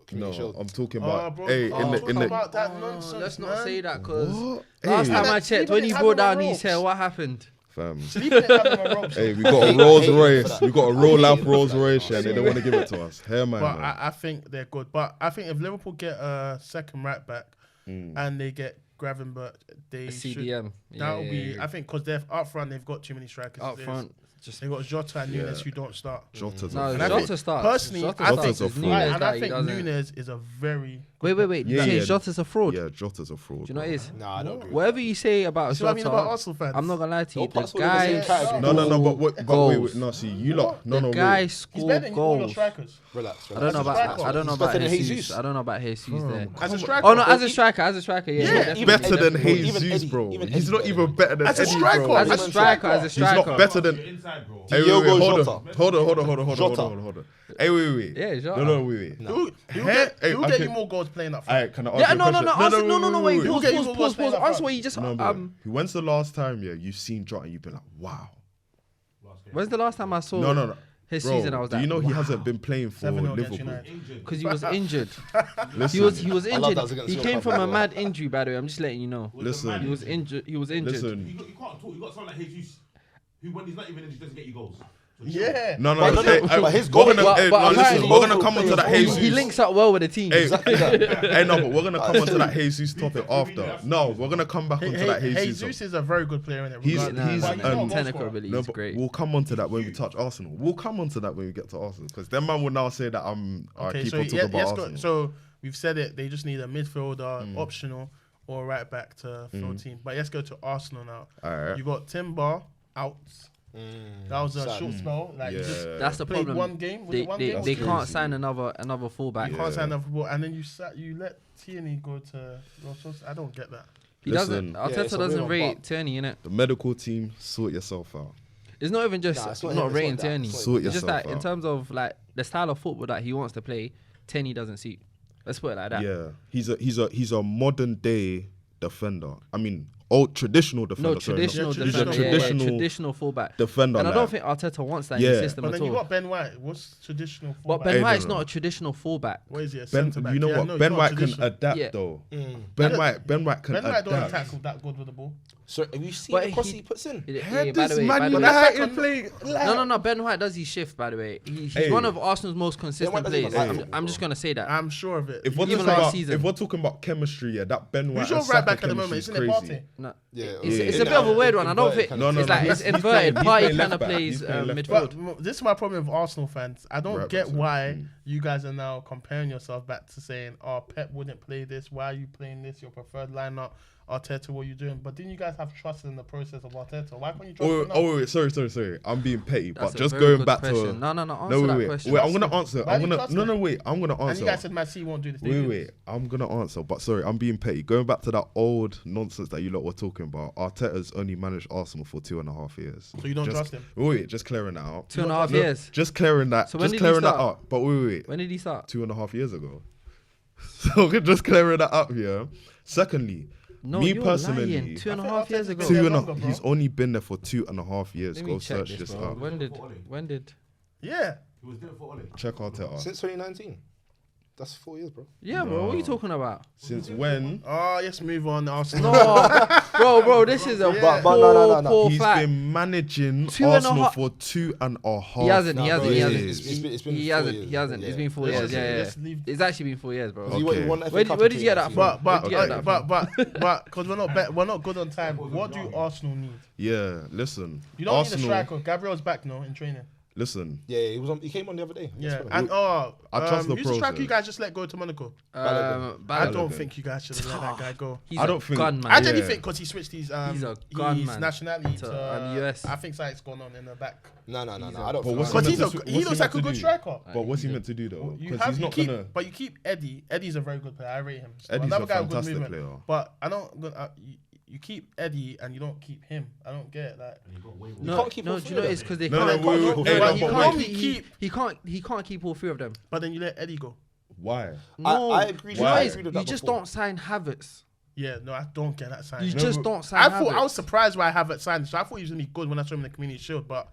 Community No, Shield. I'm talking Oh, about. bro, Hey, oh, in the talk in the. about that nonsense, Let's not man. say that because What? last Hey, time I Like, checked, Sleeper when he didn't brought have him on down his ropes. hair, what happened? fam. Sleep didn't have him on ropes. Hey, we got a Rolls Royce. We got a roll life Rolls Royce, and they don't want to give it to us. Hair man. But man. I think they're good. But I think if Liverpool get a second right back and they get Gravenberch, they A should. CDM. That'll be. I think because they're up front, they've got too many strikers. Up front. Just They've got Jota and Nunes who don't start. Jota's no, a And I very- think Jota starts. personally, Jota I think starts. Jota's a It's fraud. Nunes and that I he think doesn't- Nunes is a very. Wait. Yeah, You say yeah. Jota's a fraud? Yeah, Jota's a fraud. Do you know what it is? Nah, I don't agree. Whatever you say about That's what I mean about Jota, Arsenal fans. I'm not gonna lie to you. Don't The put us all in the same guy, category. No, but wait, Goals. no, see, you lot, no, the no, guy wait. He's scored better than all your goals. strikers. Relax. I don't know As a about. striker. I don't know He's about better than Jesus. Jesus. I don't know about Jesus there. As a striker. Oh no, as a striker, yeah. Yeah, definitely. Better than Even Jesus, Eddie- bro. even He's Eddie's not better even than better than As a Eddie, striker. bro. As a Even striker, striker. as a He's not striker. better than. You're inside, bro. Hey, Diogo hold Jota. on. Hold on. Hey, wait. Yeah, Jota. No, wait. Who Hey, get okay. you more goals playing up front? Alright, can I ask Yeah, you a no, question? wait. Who gave you more goals playing up Answer front? what you just. No, bro. When's the last time, you've seen Jota and you've been like, wow. When's the last time I saw No. his Bro, season? I was do like, you know he hasn't been playing for 7-0 against Liverpool? United. because he was injured. Listen, He was I love that injured. against He your came club, from a by the way. mad injury, by the way. I'm just letting you know. listen, He was injured. listen. You can't talk. You got someone like Jesus, who when he's not even injured doesn't get you goals. So Yeah. No. But Hey, but his we're goal- gonna, but hey, no, listen, apparently- we're gonna come onto that Jesus. He links up well with the team. Hey, Exactly that. hey, no, but we're gonna come onto that Jesus topic after. No, we're gonna come back onto that Jesus. Jesus is a very good player in it. He's- regardless. he's, But not a goal technical scorer. ability No, is but great. we'll come onto that when we touch Arsenal. We'll come onto that when we get to Arsenal because them man will now say that I Okay, keep so on talking about let's Arsenal. go. So we've said it. They just need a midfielder, optional, or right back to fill team. But let's go to Arsenal now. Alright. You got Timber out. That was a Sad. short spell. Like you just Yeah. That's the played problem. one game. Was They it one they, game? they That's can't crazy. sign another fullback. You Yeah. can't sign another football, and then you let Tierney go to. I don't get that. He Listen. doesn't. Yeah, it's Arteta a doesn't weird one, rate but- Tierney in it. The medical team, sort yourself out. It's not even just Nah, it's not not him, it's rating not that. Tierney. It's Sort It's just yourself that in out. terms of like the style of football that he wants to play, Tierney doesn't suit. Let's put it like that. Yeah, he's a modern day defender. I mean, old traditional defender. No, sorry, traditional Yeah, He's defender. a traditional Yeah, traditional traditional fullback. defender. And I like- don't think Arteta wants that in Yeah. his system But at then you all. got Ben White. What's traditional But fullback? Ben Hey, no, White's no. not a traditional fullback. What is he? A Ben, centre-back? you know Yeah, what? no, Ben he's not White can traditional. adapt Yeah. though. Mm. Ben White can Ben White don't adapt. tackle that good with the ball. So have you seen But the cross he- he puts in? Yeah, by the way, Man by the way, United playing. no. Ben White does his shift. By the way, he's Hey. one of Arsenal's most White consistent doesn't players. even like I'm, football, I'm just gonna say that. I'm sure of it. If we're, Even talking last about, season. if we're talking about chemistry, yeah, that Ben White Who's your and right Saka back at the moment? chemistry Isn't it is crazy. Partey? No, Yeah, it's yeah. a bit of a weird one. I don't Inverted think No, it's like he's- it's he's inverted. playing Party left kind of back. plays He's playing left midfield. back. But this is my problem with Arsenal fans. I don't Right get back, why you guys are now comparing yourself back to saying, "Oh, Pep wouldn't play this. Why are you playing this? Your preferred lineup." Arteta, what are you doing? But didn't you guys have trust in the process of Arteta? Why can't you trust him now? Wait, sorry. I'm being petty, That's but a just very going good back question. to No, answer that question. Wait, I'm gonna answer. Why do you trust him? Wait, I'm gonna answer. And you guys said Man City won't do this. Wait, I'm gonna answer. But sorry, I'm being petty. Going back to that old nonsense that you lot were talking about, Arteta's only managed Arsenal for 2.5 years. So you don't trust him? Wait, just clearing that out. 2.5 years. Just clearing that. So when just did he clearing that start? up. But wait. When did he start? 2.5 years ago. So we're just clearing that up here. Secondly, No, me you're personally, lying. 2.5 years ago. he's only been there for 2.5 years. Let Go me check search this, this bro. up. When did? Yeah. He was there for Ole. Check Arteta. Since 2019. That's 4 years, bro. Yeah, bro. What are you talking about? Since when? Oh, let's move on. Arsenal. No, bro. This is a But no. poor He's fact. been managing 2.5 Arsenal for 2.5 He hasn't. He Nah, hasn't. bro, He years. hasn't. It's been He 4 hasn't. years. He hasn't. Yeah. It's been 4 Let's years. just- Yeah. let's leave- It's actually been 4 years, bro. Okay. He won FA Where Cup did in you get that 2019. But Where'd you get that from? but because we're not good on time. What do Arsenal need? Yeah, listen. You don't Arsenal, need a striker. Gabriel's back now in training. Listen. Yeah, he came on the other day. Yeah, That's and I trust the who's the striker process. you guys just let go to Monaco? I Balogun. don't think you guys should have let that guy go. He's I don't a think- gunman. I genuinely Yeah. think because he switched his He's a gunman nationality to, to US. I think something's going on in the back. No. I don't But think what's so. Because he meant he to- looks what's like he a meant good to do? striker. But what's he meant to do though? You Because he's not gonna. but you keep Eddie. Eddie's a very good player. I rate him. So Eddie's another a guy with good fantastic movement. player. But I don't. You keep Eddie and you don't keep him. I don't get it. Like And he got way more. No, can't keep all do you three know of it's them. because they No, can't. no, wait, wait, No, wait, but wait, he wait, can't. wait. He can't keep all 3 of them. but then you let Eddie go. Why? No, I agree. Do you know Why? it's- I agreed with you that just before. don't sign Havertz. Yeah, no, I don't get that sign. You No, just but- don't sign I Havertz. was surprised why I haven't signed. So I thought he was gonna be good when I saw him in the Community Shield. But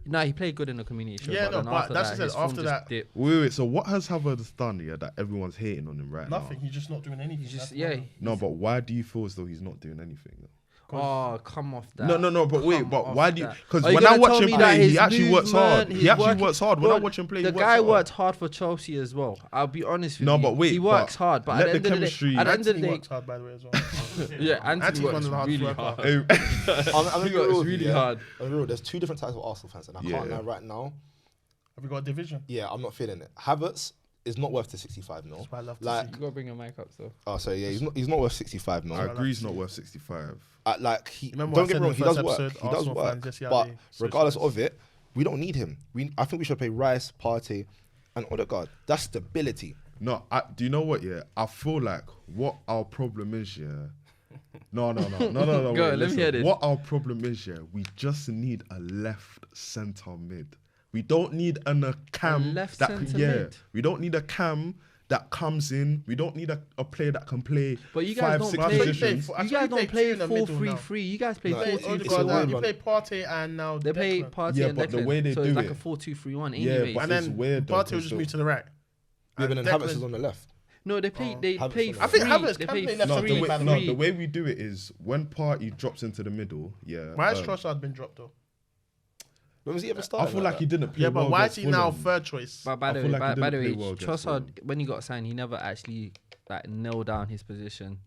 No, he played good in the community shield. Yeah, but no, then but after that's that, what I his said, form after just that- dipped. Wait. So what has Havertz done here that everyone's hating on him right nothing. now? He's just not doing anything. He's just That's the problem. No, but why do you feel as though he's not doing anything? Though? Oh, come off that. No. But wait. Come But off why do you? that. Because Are you when I gonna watch tell him me that play, he his actually works hard. movement, He his actually working- works hard. When Bro, I watch him play, the he guy works worked hard for Chelsea as well. I'll be honest with No, you. but wait, he but works hard. But let at the the end of the chemistry- day, at the end of the Anthony day, works hard, by the way, as well. yeah, Anthony Anthony's one works of the hardest really worker. hard. Hey, I'm He gonna be works real with really you, yeah? hard. I'm gonna be real. There's 2 different types of Arsenal fans, and I Yeah. can't lie right now. Have we got a division? Yeah, I'm not feeling it. Havertz is not worth the 65 mil. That's what I love to Like, You gotta bring your mic up, so. oh, sorry, yeah, he's not worth 65 mil. I agree. He's not worth 65. Like he, Remember don't what I get said me wrong, in he the does first work. episode, He does Arsenal work. fans, yes, yeah, But they regardless socialise. of it, we don't need him. I think we should play Rice, Partey, and Odegaard. That's stability. No, do you know what? Yeah, I feel like what our problem is. Yeah. No. Go, wait, let me listen. hear this. What our problem is, yeah, we just need a left centre mid. We don't need a cam left that centre yeah. mid? We don't need a cam that comes in. We don't need a player that can play But you guys 5, don't 6 play. positions. I You saw guys you don't play play two in the middle now. 4-3-3. You guys play No, You play it's a 4-2-3-1. weird you one. play Partey and now They play Declan. Partey Yeah, and but the Declan. way they so do it's like it- a 4-2-3-1 Yeah, anyway. but And it's then weird though, Partey will 'cause just the- move to the right. Yeah, but then Declan- Havertz is on the left. No, they play. They Havertz play. on the I think left. Havertz They can play play left No, three, the way, by the no, way. the way we do it is when Partey drops into the middle. Yeah. Why has Trossard been dropped though? When was he ever I started? feel like he didn't play Yeah, but well why is against he now Fulham. third choice? But by I the feel way, like he by the didn't way, play well against Trossard, Fulham. when he got signed, he never actually like nailed down his position.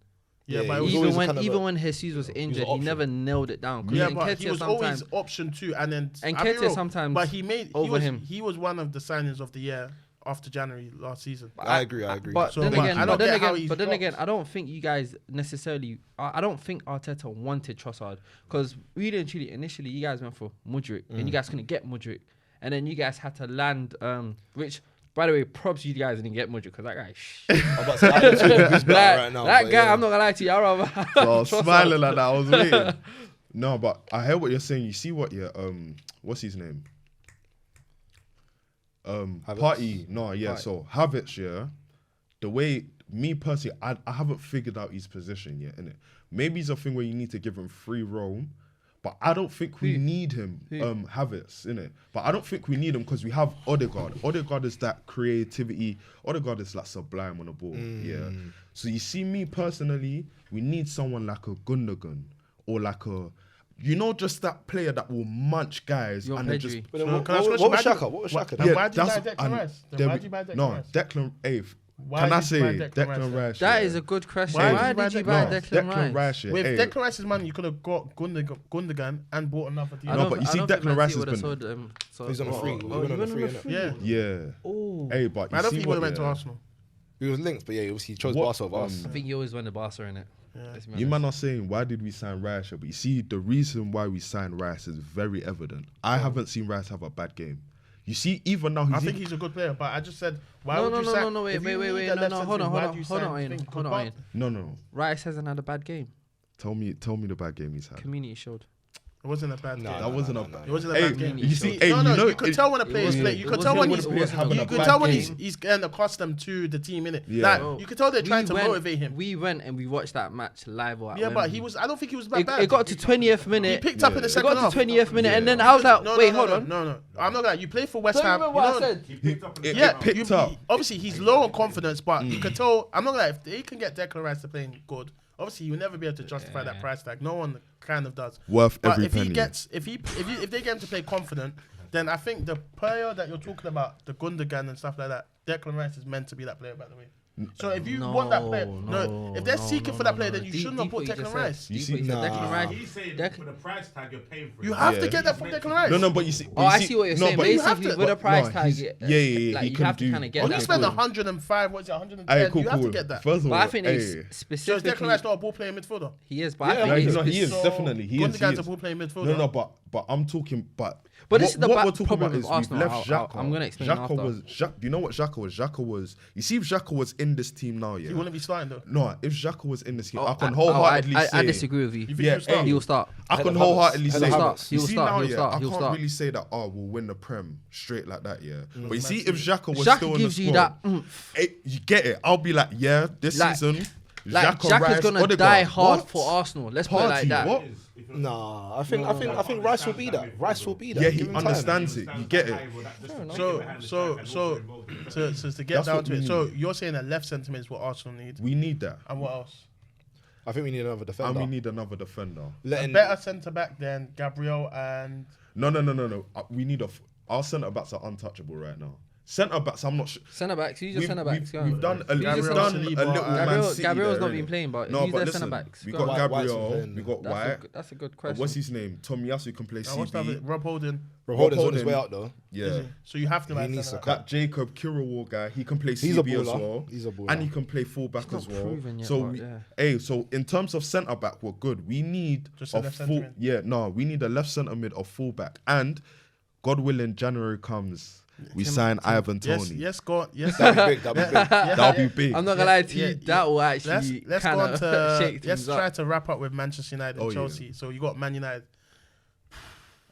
Yeah, Yeah, but he it was was always always kind of Even a- when Jesus was injured, he option. never nailed it down. 'Cause yeah, then but he Nketiah was sometimes- always option 2, and then And I'll be Nketiah real, sometimes But he over was, him. He was one of the signings of the year after January last season. I agree. But So, then but again, I don't get how he's dropped. I don't think you guys necessarily. I don't think Arteta wanted Trossard because really and truly, initially you guys went for Mudryk and you guys couldn't get Mudryk, and then you guys had to land. Which, by the way, props you guys didn't get Mudryk because that guy. I'm about to say, I don't think he's better right now. that but guy, yeah. I'm not gonna lie to you. I rather. So I was Trossard. smiling like that. I was waiting. No, but I hear what you're saying. You see what? Yeah. What's his name? Havertz. Partey. No, yeah. Right. So Havertz, yeah. The way me personally, I haven't figured out his position yet. Innit? Maybe it's a thing where you need to give him free roam. But I don't think we need him, Havertz, innit? But I don't think we need him because we have Odegaard. Odegaard is that creativity. Odegaard is like sublime on the ball, yeah. So you see me personally, we need someone like a Gundogan or like a, you know, just that player that will munch guys Your and then just... Pedri. But then So what can I was switch back? Xhaka? What was Xhaka? Then why did you buy Declan and Rice? Then then why we- did you buy Declan No, Rice? Declan, Why Can I did you buy say Declan Rice? That yeah. is a good question. Why Why did did you you buy buy Declan Declan Rice? yeah. With Hey, Declan Rice's money, you could have got Gundogan and bought another deal. No, but you see Declan Rice has been- He's on a free. Oh, he went on a innit? free. Yeah. Yeah. Oh, Hey, but you I don't see think he would what? have went to Yeah. Arsenal. He was linked, but yeah, he chose What, Barca over us. I think you always went to Barca in it. Yeah. You man are saying why did we sign Rice? But you see the reason why we signed Rice is very evident. I haven't seen Rice have a bad game. You see, even now I think he's a good player, but I just said, why No, would no, you no, sign? no, wait, if you wait, need wait, a no, left no, centre hold on, why hold do you on, hold sign on, Ian, Fink? hold on, But- Ian. no. Rice hasn't had a bad game. Tell me the bad game he's had. Community showed. It wasn't a bad No, game. That wasn't a. It wasn't a Hey, bad game. you see, No, hey, no, you know, you could tell when a player is wasn't- late. You it could tell when wasn't- he's it wasn't a you bad could tell when game. he's getting accustomed to the team, innit? Yeah. Like Bro, you could tell they're trying to we went- motivate him. We went and we watched that match live. Yeah, but he was. I don't think he was that It, bad. it got to 20th He minute. picked up in the It second got half. to 20th minute, and Yeah. then I was like, No, wait, no, hold no, on. No, I'm not gonna. You play for West Don't Ham. remember you what I know- said. He picked up in the It Yeah, picked up. obviously he's low on confidence, but you can tell. I'm not gonna lie, if they can get Declan Rice to playing good, obviously you'll never be able to justify that price tag. No one kind of does. Worth But every if penny. he gets, if they get him to play confident, then I think the player that you're talking about, the Gundogan and stuff like that, Declan Rice is meant to be that player, by the way. So if you want that player, if they're seeking for that player, then you shouldn't have bought Declan Rice. You see- Declan Rice. He's saying Dec- for the price tag you're paying for. You it. have to Yeah. get that from Declan Rice. No, but you see. Oh, I see what you're saying. but you have Basically, to- with a price no, tag, he's- yeah, like he you can have to do- kind of get When that. you spend Cool. 105, what's it, 110, Hey, cool, you have cool. to get that. First of But all, I think hey, it's So is specifically Declan Rice not a ball playing midfielder? he is, but Yeah, I think no, it's he's not. He is So definitely. He is. Gundogan's a ball playing midfielder. No, but I'm talking. But this is the what bad we're talking problem about with is Arsenal. we've left Xhaka. I'm gonna explain Xhaka after. was. Do you know what Xhaka was? Xhaka was. You see, if Xhaka was in this team now, He yeah. wouldn't be starting though. No, if Xhaka was in this team, Oh, I can wholeheartedly say. I disagree with you. You think Yeah, he'll start? hey, He will start. I Head can of wholeheartedly Havertz. say Head of that. Havertz. You He'll see start, now, he'll yeah, start, I he'll can't start. really say that. Oh, we'll win the Prem straight like that, yeah. But you see, Man if Xhaka was Xhaka still in gives the you squad, that oomph. you get it. I'll be like, yeah, this Like- season, Like Xhaka, Xhaka's Rice, gonna Odegaard. die hard What? for Arsenal. Let's put it Party, like that. what? Nah, I think Rice will be that. Rice will be that. Yeah, Give he him time. understands it. You get it. So to get That's down what to we it, so need. you're saying that left centre mid is what Arsenal need, We need that, and what else? I think we need another defender. and we need another defender. A Letting better centre back than Gabriel and No. We need our centre backs are untouchable right now. Centre backs, I'm not sure. Centre backs. Use your centre backs. We've done a Gabriel, little Saliba, Man City Gabriel's there, not innit? been playing, but No, use but their listen, centre backs. we Go got on. White's Gabriel, playing. we got White. That's a good question. What's his name? Tomiyasu can play what's the other, CB. Rob Holding. Rob Holding's on his Holding. way out though. Yeah. So you have to He like needs centre to back. That Jacob Kirawar guy, he can play He's a CB as baller. well. He's a baller. And he can play fullback He's as not well. proven yet, So, but yeah. hey, so in terms of centre back, we're good. We need Just a left centre mid. Yeah, no, we need a left centre mid or fullback. And God willing, January comes, we sign Ivan Yes, Toney. yes, go on. Yes, That'd be big. That'd be big. That'll be big. I'm not gonna lie to you. Yeah, That will actually let's kind go on of to shake let's things try up. to wrap up with Manchester United and Oh, yeah. Chelsea. So you got Man United.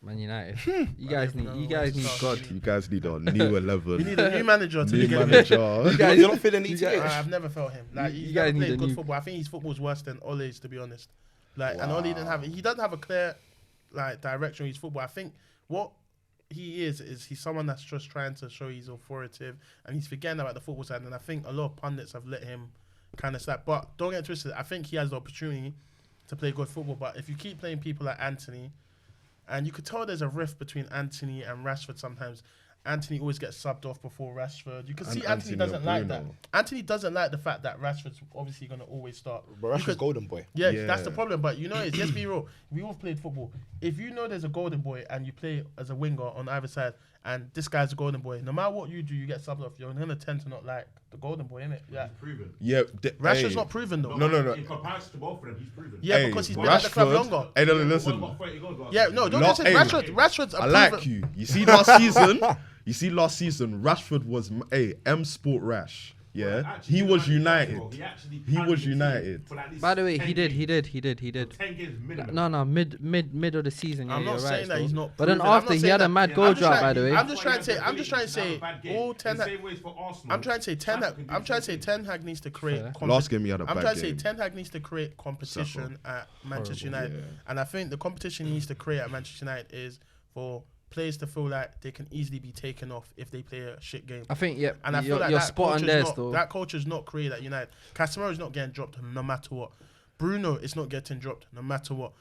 Man United. You guys need God. You guys need a new 11. We need a new manager to new get him. manager. guys- You're not feeling you ETH. guys- I've never felt him. Like You he's guys never need played a good new- football. I think his football's worse than Ole's, to be honest. Like, and Ole didn't have. He doesn't have a clear like direction with his football. I think what he is he's someone that's just trying to show he's authoritative, and he's forgetting about the football side. And I think a lot of pundits have let him kind of slack. But don't get twisted. I think he has the opportunity to play good football. But if you keep playing people like Anthony, and you could tell there's a rift between Anthony and Rashford sometimes. Anthony always gets subbed off before Rashford. You can And see Anthony Anthony doesn't and like that. Bruno. Anthony doesn't like the fact that Rashford's obviously going to always start. But Rashford's Because- golden boy. Yeah, Yeah. that's the problem. But you know, let's be real. We all played football. If you know there's a golden boy and you play as a winger on either side, and this guy's a golden boy, no matter what you do, you get subbed off. You're going to tend to not like the golden boy, innit? Yeah. He's proven. Yeah, Rashford's hey. not proven though. No. In comparison to both of them, he's proven. Yeah, Hey, because he's been at the club Rashford- longer. Hey, no, One listen. got 30 goals last Yeah, season. no, don't Lo- just say hey, Rashford's a I like proven. you. You see last season. You see last season, Rashford was M Sport Rash. Yeah, Actually, he was United. He actually He carried was the team United. for at least By the way, 10 he did. games. 10 games minimum. No, mid of the season. Yeah, I'm not you're saying right, that he's still. not. But then proven. I'm after not he had a saying mad that- goal I'm just drought, trying- by the way. I'm just trying to say all Ten The Hag. same way for Arsenal. I'm trying to say Ten Hag. I'm trying to say Ten Hag needs to create. Fair. Last game he had a I'm bad trying to say game. Ten Hag needs to create competition at Manchester United, yeah. and I think the competition he needs to create at Manchester United is for players to feel like they can easily be taken off if they play a shit game. I think yeah. And I feel you're, like you're that spot on culture's there not, still. that culture's not created at United. Casemiro's not getting dropped no matter what. Bruno is not getting dropped no matter what.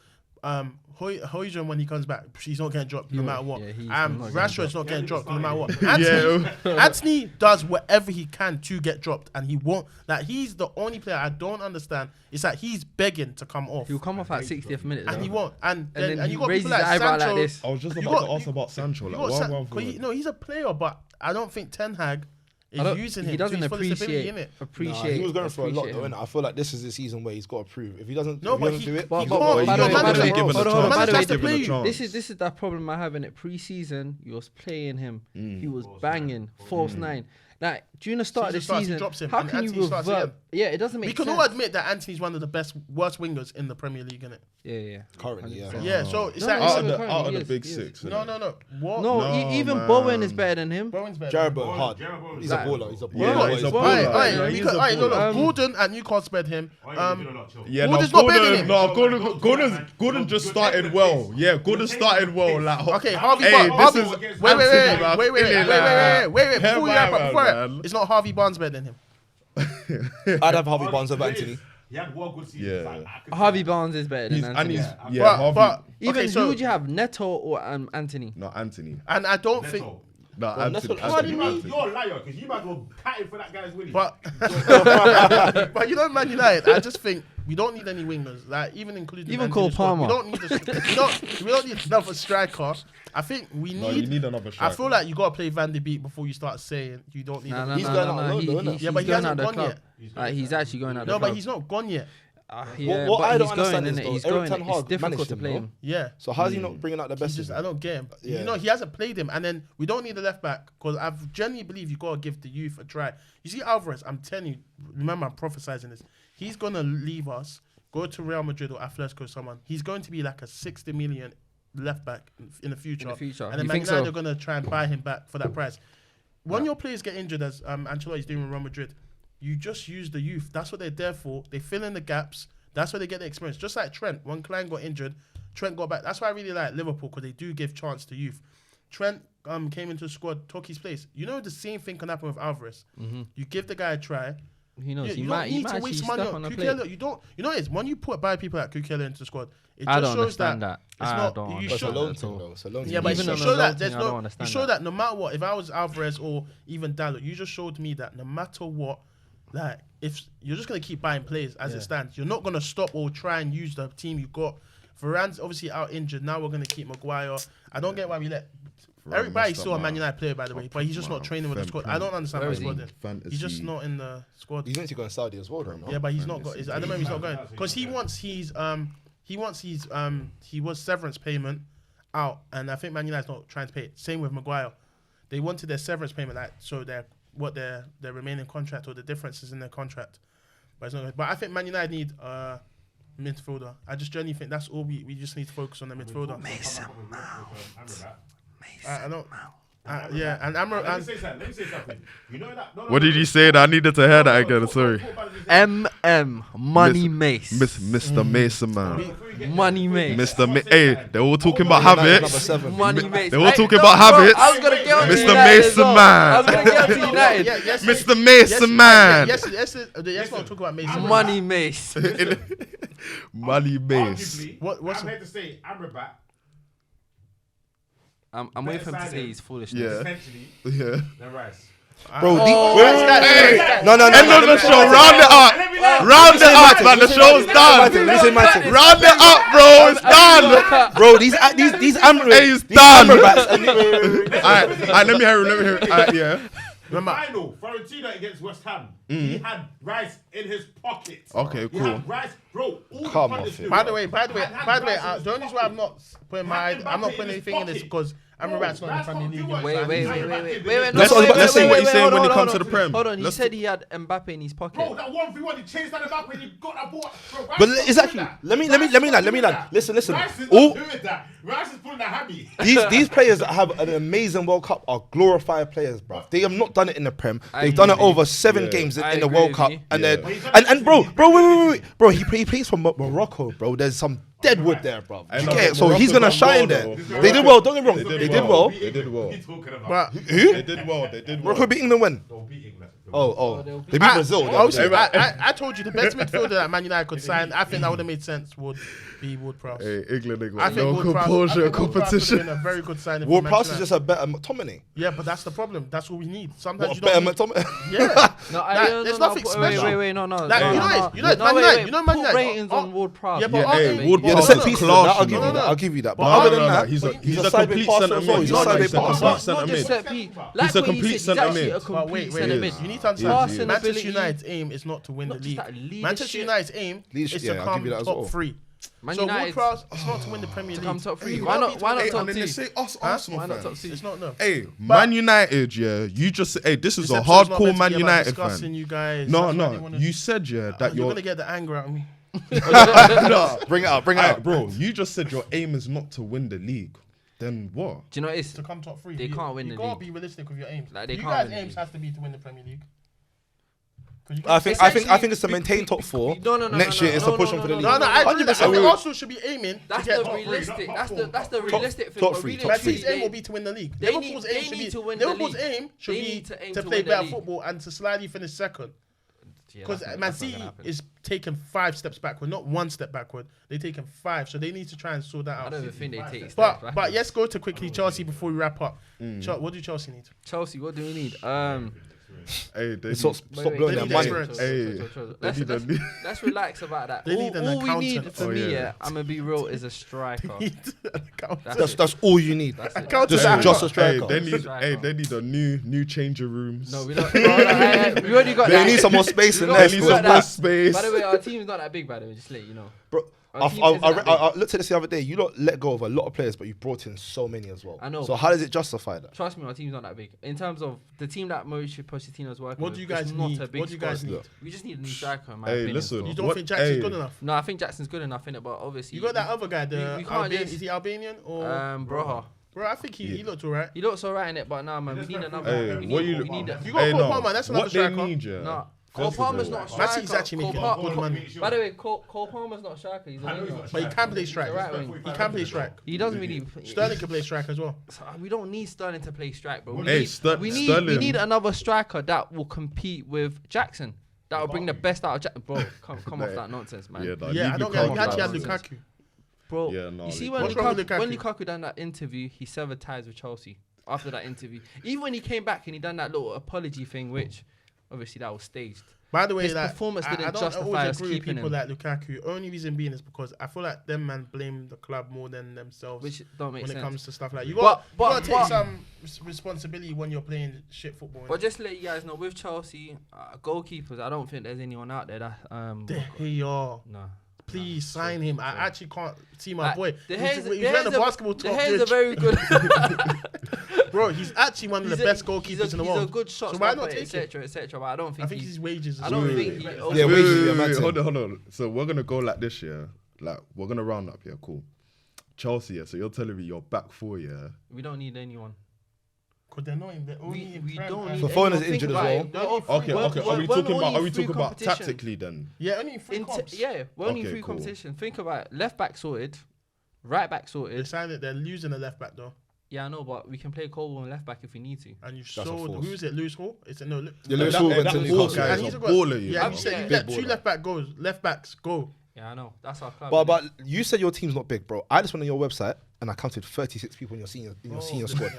Højlund, when he comes back, he's not getting dropped no matter what. Yeah, he's not getting Rashford's not getting dropped no matter what. Yeah. Anthony does whatever he can to get dropped, and he won't. Like, he's the only player I don't understand. It's like he's begging to come off, He'll come off at 60th minute. and though. he won't. And then you he got raises people his like eyebrow Sancho. like this. I was just You about got- to ask about Sancho. You Like, got why San- why- but no, he's a player, but I don't think Ten Hag is using him. He doesn't to his fullest ability, appreciate. innit? He was going for a lot, appreciate though, him. innit? I feel like this is the season where he's got to prove. If he doesn't, No, if but he doesn't he do it, can't. But You're by the way, manager by the way, given hold a on, chance. by the way, has to play you. Given a chance. This is the problem I have in it. Pre-season, you was playing him. He was banging false nine. Like during the start of the Season starts, he season, drops him, how and can you Anthony starts revert? again. Yeah, it doesn't make We can sense. all admit that Anthony's one of the worst wingers in the Premier League, innit? Yeah. currently, yeah. Yeah, so it's No, like no, out no, of the no, out of he the is, big he is. six. no. What? No, No, even man. Bowen is better than him. Bowen's better. Jared Bowen hard. Jared Bowen. He's a Like- baller. He's a baller. Yeah, What? he's a Why? baller. Why? Yeah, Because he's a look, baller. Gordon and Newcastle spared him. Yeah, Gordon's not better than him. No, Gordon just started well. Yeah, Gordon started well. Like, Okay, Harvey Hey, Barnes. this is Wait. Anthony, man. Wait. Hell, Before you wrap up, man, before man. it's not Harvey Barnes better than him. I'd have Harvey Barnes over Anthony. He had one good season. Yeah. Like, I could Harvey say Barnes is better than he's and Anthony. he's Yeah, yeah. But Harvey, Even okay, who so would you have, Neto or Anthony? no Anthony. and I don't that. think. Neto. No, Anthony. that's what- Anthony. You're a liar because you might as well cat him for that guy's winning. But but you know, Man United, I just think we don't need any wingers, like even including Even Anthony Cole Scott. Palmer. We don't need we don't need another striker. I think we No, you need. need another I striker. feel like you gotta play Van de Beek before you start saying you don't need. No, him. He's going out alone, though, He's innit? Yeah, but he going hasn't out gone the club. yet. He's actually going out the No, club. but he's not gone yet. Yeah, What I but don't he's going, understand is, innit? though, He's Eric going. Ten It's Hag difficult managed to him, play no? him. Yeah. So how's he not bringing out the He's best? just, of I him? don't get him. Yeah. You know, he hasn't played him, and then we don't need the left back because I genuinely believe you gotta give the youth a try. You see, Alvarez, I'm telling you, remember I'm prophesizing this. He's gonna leave us, go to Real Madrid or Atletico, someone. He's going to be like a 60 million left back in the future. In the future. And then You Man think United so? are gonna try and buy him back for that price. When your players get injured, as Ancelotti's doing with Real Madrid, you just use the youth. That's what they're there for. They fill in the gaps. That's where they get the experience. Just like Trent, when Klein got injured, Trent got back. That's why I really like Liverpool because they do give chance to youth. Trent came into the squad, took his place. You know the same thing can happen with Alvarez. You give the guy a try. He knows. You He don't might need to actually waste money step on on the plate. Kukela. You don't. You know what it is? When you buy people like Kukela into the squad, it I just don't shows that understand that. it's I not. don't You But it's a show, understand loan at thing, all. though. It's a loan yeah, thing. but Even you on show a that loan there's thing, I don't no. You understand show that. that no matter what, if I was Alvarez or even Dalot, you just showed me that no matter what, like if you're just gonna keep buying players as it stands, you're not gonna stop or try and use the team you got. Varane's obviously out injured. Now we're gonna keep Maguire. I don't get why we let. Eric Bailly's still a Man United player, by the way, but he's just not training with the squad. I don't understand Where the is he? squad. Then. He's just Fantasy. not in the squad. He's meant to go in Saudi as well, though. No? Yeah, but he's not got. I don't know if he's not going because he wants his he was severance payment out, and I think Man United's not trying to pay it. Same with Maguire, they wanted their severance payment, like so their remaining contract or the differences in their contract, but it's not. But I think Man United need midfielder. I just genuinely think that's all we just need to focus on the midfielder. I don't. Yeah, and Amra. Let me say something. You know that. No, What did you say? I needed to hear that again. Sorry. Money Mace. Mr. Mason, man. Money Mace. Hey, they're all talking about Number habits. 7. Money Mace. They were talking about habits. I was gonna get on to Mr. United as Mason, well. man. I was gonna get on to United. Yes, Mr. Mason, man. Yes, we'll talk about Mason. Money Mace. Money base. What's I'm here to say Amrabat I'm waiting for him to say he's foolishness. Yeah. essentially Yeah. than Rice. Bro, no. End of the show. Round it up. Round it up, man. The show's done. Listen, Martin. Round it up, bro. It's done. Bro, these Hey, it's done. Alright, let me hear it. Alright, yeah. Remember, final Fiorentina against West Ham. He had Rice in his pocket. Okay, He cool. had Rice, bro. All Come the off pundits it. knew By it. the way, Had the only reason why I'm not putting I'm not putting anything in this because Amrabat's not in the Premier League. Wait. Let's see what he's saying when he comes to the Prem. Hold on, you Let's- said he had Mbappe in his Bro, pocket. that 1v1, he changed that back when he got that ball. Bro, Rice But is not exactly. doing that. Let me Rice is not land. doing that. Listen. Rice is All not doing that. Rice is pulling that hammy. these players that have an amazing World Cup are glorified players, bro. They have not done it in the Prem. I They've done it agree with over 7 games I in the agree World with Cup, you. and Yeah. then and bro, wait, bro. He plays for Morocco, bro. There's some deadwood there, bro. I know, Okay, but so he's gonna Morocco's done shine well, there. though. They did well. Don't get me wrong. They They did did well. well. They did well. What are you talking about? But Who? They did well. Morocco beat England when? Don't beat England. They beat Brazil. I told you the best midfielder that Man United could sign. I think that would have made sense. Would be Ward-Prowse. Hey, England ain't I got think no Ward-Prowse composure would have competition. been a very good signing. for Ward-Prowse is Manchester just a better McTominay. Yeah, but that's the problem. That's what we need. Sometimes What, you better don't. McTominay? Yeah. There's nothing special. Wait, no. Like, you know, Man wait, United. You know, Man put United. ratings on Ward-Prowse. Yeah, but Yeah, hey, okay, Ward-Prowse Yeah, the is set a pieces. class, I'll you give know. you that. I'll give you that. But But other no, than that, he's he's a a side complete passer centre as well. mid. He's a side He's a passer. complete centre Not mid. just set piece. He's a complete centre actually mid. a But complete wait. centre mid. You need to understand. Passing Manchester ability. United's aim is not to win the Not just league. that, leadership. Manchester United's aim Leadership, is yeah, to I'll come give you that as top well. 3. Man So United Ward-Prowse, it's not to win the Premier to League. come top 3. You Why can't not? be Why not Hey, top and then 2? they say us Huh? Arsenal Why not top fans. 2? It's not no. Hey, Man United, yeah. You just hey, this is This a episode's not hardcore meant to Man be about United discussing fan. you guys. No, That's why they no. wanna- You said yeah that you're you're gonna get the anger out of me. no, Bring it out. Bring it Alright, out. bro. You just said your aim is not to win the league. Then what? Do you know what it is? To come top 3. They can't win you the gotta league. be realistic with your aims. Like, they you can't guys' win the aims league. has to be to win the Premier League. 'Cause you I can't- think it's to maintain top 4. No, Next year it's to push on for the league. No, I agree with that. I 100%. think Arsenal should be aiming That's to get the top 3. realistic. That's the realistic thing. top but three, really top Man three. City's aim will be to win the league. They Liverpool's need- aim they should need be to win the Liverpool's league. aim should They be need to aim to to play win the better league. football and to slightly finish second. Yeah, Because that's not- Man that's not City gonna happen. is taking 5 steps backward, not 1 step backward. They're taking 5, so they need to try and sort that I out. don't even think they take steps But back. let's go to quickly Chelsea before we wrap up. What do Chelsea need? Chelsea, what do we need? Hey, they Stop Wait, blowing they their need money. experience. Hey, Let's relax about that. They need an all we need accountant. for Oh, me, yeah. I'm gonna be real, is a striker. That's all you need. That's it. Just a striker. They need, Striker. they need a new changing rooms. No, we don't. We already got They that. need some more space in We there. They need got some that. more space. By the way, our team's not that big, by the way, just to let you know. Bro, Our team isn't that big. I looked at this the other day. You lot let go of a lot of players, but you brought in so many as well. I know. So how does it justify that? Trust me, our team's not that big. In terms of the team that Mauricio Pochettino's working What with, do you guys it's not need? a big What do you guys squad. need? We just need a new striker, in my Hey, opinion. listen. still. You don't What- think Jackson's hey. good enough? No, I think Jackson's good enough in it, but obviously You got that other guy, the we can't Albanian. just- Is he Albanian or? Broha. Bro, I think he looked alright. He looks alright in it, but nah, man, we need another. Hey, we what need, you? we need You got Cole Palmer, that's another What they striker. need, yeah. Nah, Cole First of Palmer's all, not Man striker. City's actually Cole making Palmer- good money. By the way, Cole Palmer's not striker. He's a winger. But he can play strike. Right wing. He can play strike. He doesn't really. Sterling can play strike as well. We don't need Sterling to play strike, bro. Hey, We Sterling. need another striker that will compete with Jackson. That will bring the best out of Jackson. Bro, come off that nonsense, man. Yeah, nah, Yeah, I leave don't get. Lukaku He actually had alone. Lukaku. Bro, Yeah, no, you see Lukaku. when What's wrong with when Lukaku? Lukaku done that interview, he severed ties with Chelsea after that interview. Even when he came back and he done that little apology thing, which obviously that was staged. By the way, His like, performance I didn't don't justify always us agree with keeping people him. like Lukaku. Only reason being is because I feel like them man blame the club more than themselves Which don't make when sense. it comes to stuff like you But- got to but- take some responsibility when you're playing shit football. But just to let you guys know, with Chelsea, goalkeepers, I don't think there's anyone out there that Yo, no. please sign him. I actually can't see my boy. The He's wearing a basketball The top, Hair's a very good. bro. He's actually one of the best goalkeepers in the He's a world. good shot So why stopper, not take it? etc. But I don't think I think his wages. I is don't really think he. good. Yeah, Wait, wages, yeah, wait, man, hold on. So we're gonna go like this, yeah. Like we're gonna round up, yeah. Cool. Chelsea, yeah. So you're telling me your back four, yeah. We don't need anyone. Because they're not in. They're only in We Prem don't and- need. So Foden is anyone. injured Think as about well? it. Okay. We're- Are we we're talking about? only Are we free talking about competition. tactically then? Yeah, only in three comps. Yeah, we're only Okay, free cool. competition. Think about it. Left back sorted, right back They sorted. signed it. They're losing the left back though, Yeah, I know, but we can play Colwell on left back if we need to. and you That's a sold. force. Who is it? Lewis Hall? Is it no? Yeah, Lewis That- Hall that went to Hall Newcastle. guy is And he's a got- baller, you Yeah, know. you said you Big let two baller. left backs go. Yeah, I know. That's our club. But innit? you said your team's not big, bro. I just went on your website and I counted 36 people in your senior squad.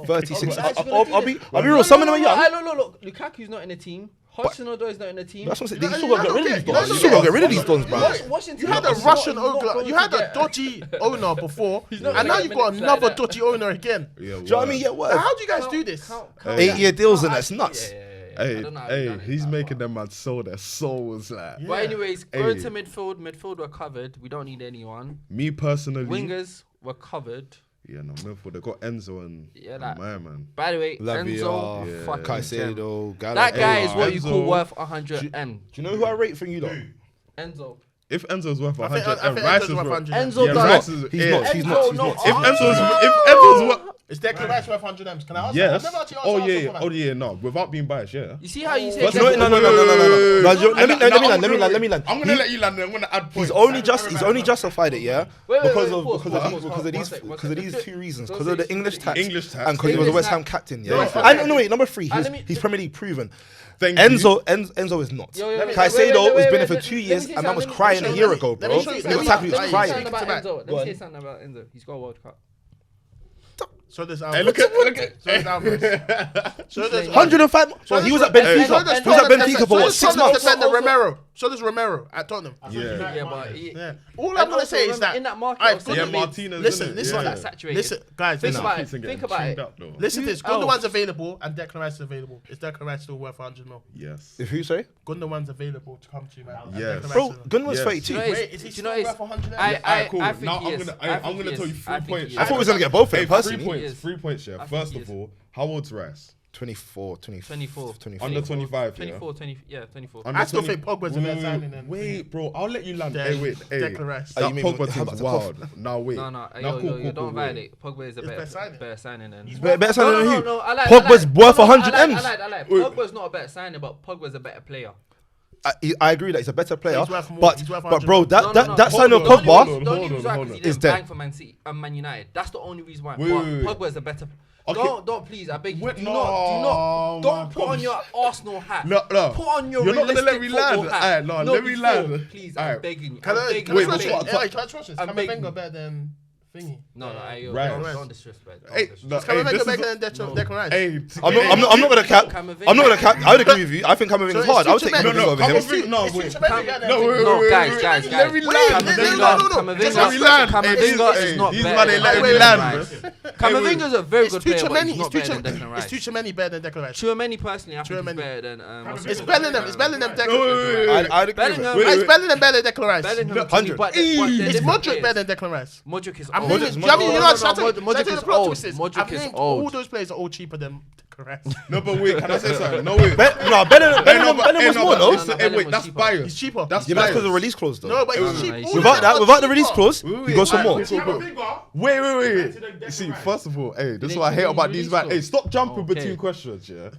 36. I'll be real. Some of them are young. Look. Lukaku's not in the team. Hudson-Odoi is not in the team. That's what I'm saying. No, You still got to I get rid don't of these get- dons. you You still got to don't get rid of these dons, bro. Washington You had a is Russian not ogre. going You to had a get- dodgy owner before, He's not and now gonna you've get got minutes another like that. dodgy owner again. Yeah, Do you know what I mean? Yeah, Now, what? how do you guys do this? Count- 8-year deals and that's nuts. Yeah. I Hey, don't know how he done it, he's but- making them man sell their souls. Like Yeah. But anyways, Hey. going to midfield. Midfield we're covered. We don't need anyone. me personally, Wingers we're covered. yeah, no, Milford. They got Enzo and Yeah, that- my man. By the way, Lavia, Enzo, yeah. fucking gem. Caicedo, Gallagher. That guy is Hey, what you call Enzo- worth 100 M. Do you know who I rate from you, though? Enzo. If Enzo's worth I think 100, and Enzo's Rice worth is 100. Enzo yeah, does. Rice is He's yeah. not. He's not. He's no. not. If Enzo's worth Is Declan Rice worth 100 M's? Can I ask? Yes. I've never actually asked Oh Arsenal yeah. for Oh that. yeah. No, without being biased, yeah. You see how you say But No. Let me land. I'm gonna let you land. I'm gonna add points. He's only justified it, yeah, Wait, because pause, of these two reasons, Don't because of say the English tax, English tax. and because he was a English West Ham tax. captain, No, yeah. okay. And no, wait, number 3, Let me- he's Premier League proven. Thank you. Enzo is not. Caicedo has been here for 2 years, and man was crying a year ago, bro. show you- He was happy, he was let me crying. show you- Let Go me on. say something about Enzo. He's got a World Cup. So there's Hey, look at. So there's Alvarez. So there's 105. So he was at Benfica. He was at Benfica for what, 6 months? Defender Romero. So does Romero at Tottenham. Yeah. Yeah, but Yeah. All I'm gonna say is that in that market, I've also, got Yeah, to Martinez. listen, isn't it? listen, Yeah. that saturated. Listen, guys, Think listen. about it. Keeps on getting Think about tuned it. up, though. Listen to this. Oh. Gundogan's available and Declan Rice is available. Is Declan Rice still worth 100 mil? Yes. If who, sorry? Gundogan's available to come to you, man. and Yes. Declan Bro, Rice is- Gundogan's Yes. 32. Do you know Wait, is he do you still know worth it's- 100 M's? I Cool. think Now he is. I'm gonna tell you 3 points. I thought we was gonna get both of Hey, them 3 personally. points. 3 points, yeah. I think First he of is. all, how old's Rice? 24. Under 25, yeah. 24, 24. Under I still 20 think Pogba's the best signing then. Wait, bro, I'll let you land. Then Hey, wait, hey. Declan Rice. That Oh, you mean Pogba how thing's about the wild. Now wait. No, Now, yo, don't wait. violate. Pogba is a He's best signing. better signing than. Better signing than who? I like. Pogba's worth 100 I M's. like. Wait. Pogba's not a better signing, but Pogba's a better player. I agree that he's a better player, He's worth more. but He's worth bro, 100. that signing of Hold on, Pogba, hold on. Don't use right because he It's didn't dead. bang for Man City and Man United. That's the only reason why. Wait, But wait, wait. Pogba is a better. Okay. Don't please. I beg you. Wait, Do no, not. man, Don't put on promise. your Arsenal hat. No. Put on your You're not gonna realistic let me land. football hat. Alright, no, let me before. land. Please, Alright. I'm begging you. Can I'm I begging wait, you. can I what's trust what- you? Hey, can I trust this? I'm begging Camavinga you. better than Thingy? No, Right. don't disrespect. Hey, no, Is hey, Camavinga this is better a- than Declan Rice? Hey, I'm not gonna cap. I'm not gonna cap. I would agree with you. I think Camavinga's So hard. I would it's take too Camavinga over him. Camavinga, no, wait. No, guys. Let me land. Let me land. Camavinga is not These better man than ain't letting Declan me land, Rice. man. Camavinga's a very It's good too player, but many. he's not better than Declan Rice. It's too many better than Declan Rice. Tchouameni personally, I think he's Tchouameni. better than. It's Bellingham. It's Bellingham. Declan. I'd agree with Bellingham- him. It's Bellingham better than Declan Rice. Bellingham, 100. but It's Modric better than Declan Rice. Modric is I'm old. naming. Modric's Do you know what I mean? You know, No, should I tell you- Modric should I tell you is the plot old. twist is? Modric I've is named old. all those players are all cheaper than Declan Rice. No, but wait, can I say something? No, wait. Bellingham was more, no? Listen, hey, wait, that's cheaper. biased. He's cheaper. That's Yeah, but that's because of biased. the release clause, though. No, but No, he's cheap. he's All cheaper. of them are Without the cheaper. release clause, he goes for more. Wait. You see, first of all, hey, this is what I hate about these man. Hey, stop jumping Okay. between questions, yeah?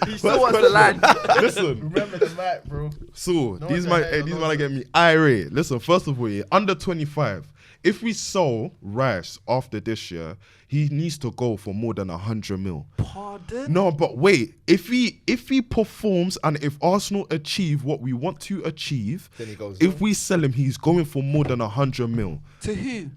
He still wants to land. Listen, Remember the mic, bro. so No these one man, can hate these on man those. are getting me irate. Listen, first of all, yeah, under 25. If we sell Rice after this year, he needs to go for more than 100 mil. Pardon? No, but wait. If he performs and if Arsenal achieve what we want to achieve, Then he goes if we sell him, he's going for more than 100 mil. To who?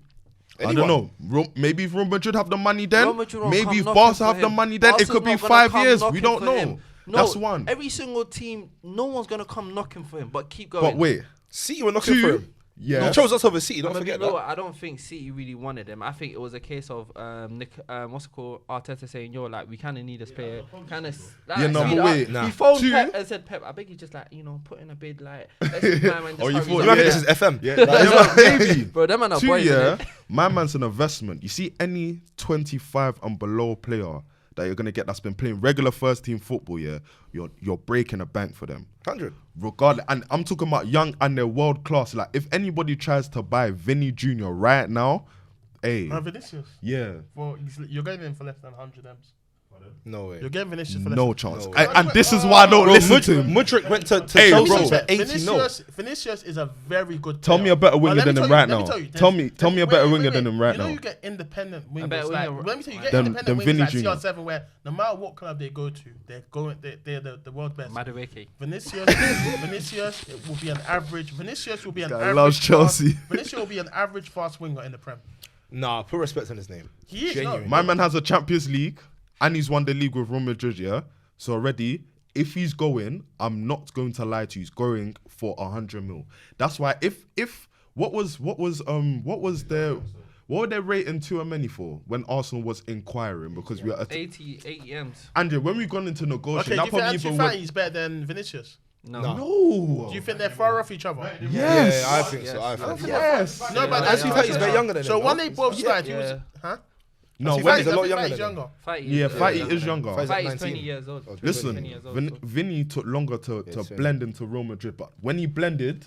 I don't know. Maybe if Real Madrid have the money then. Real Madrid won't Maybe come if knocking Barca for have the him. money then. Barca's It could be not gonna 5 come years. We knocking don't for know. him. No, That's one. Every single team, no one's gonna come knocking for him. But keep going. But wait. City were knocking for him. Yeah. He chose us over City. Don't I'm forget you know that. what, I don't think City really wanted him. I think it was a case of what's it called, Arteta saying, "Yo, like we kind of need this player." Kind of. Yeah, no, but wait, nah. He phoned Two- Pep and said, "Pep, I beg you, just like put in a bid, like let's see my man just Oh, you hurry thought- up." You remember Yeah. this is FM. Yeah, but maybe. Bro, them man are 2 boys. year, innit? my man's an investment. You see any 25 and below player that you're gonna get that's been playing regular first team football, yeah, you're breaking a bank for them. 100. Regardless, and I'm talking about young and they're world class. Like if anybody tries to buy Vinny Jr. right now, hey, Vinicius. yeah, Well, you're getting him for less than 100 M's. No way. You're getting Vinicius for less no than chance. No. And this is why I don't listen to him. Mudryk went to Hey, Chelsea bro. for 80 mil. Vinicius is a very good Tell player. me a better But winger let me than him tell you- right let me now. tell you, Tell me a better wait, winger wait, than him right You know now. you get independent better wingers. Like, winger- let me tell you, you get Than independent Vinny wingers like Jr. CR7 where no matter what club they go to, they're the world best. Madueke. Vinicius it will be an average. Vinicius will be an guy average. loves Chelsea. Vinicius will be an average fast winger in the Prem. Nah, put respect on his name. He is. Genuine. No. My man has a Champions League and he's won the league with Real Madrid, yeah? So already, if he's going, I'm not going to lie to you, he's going for 100 mil. That's why what were they rating Tchouameni for when Arsenal was inquiring? Because we are 80 M's. Andrew, when we've gone into Okay, negotiation, do that you think probably Ansu even Fati is better than Vinicius? No. no. Do you think they're far off each other? Yes. Yeah, I think so. I think so. Yes. No, but Ansu Fati's better younger than him. So no? when they both started, he was, Yeah. huh? No, Ansu when Fati's a lot Fati's younger than him. younger. yeah, Fati is younger. Fati's Fight is 19. 20 years old. Okay. 20 Listen, years old, so- Vinny took longer to Yeah, 20. blend into Real Madrid, but when he blended,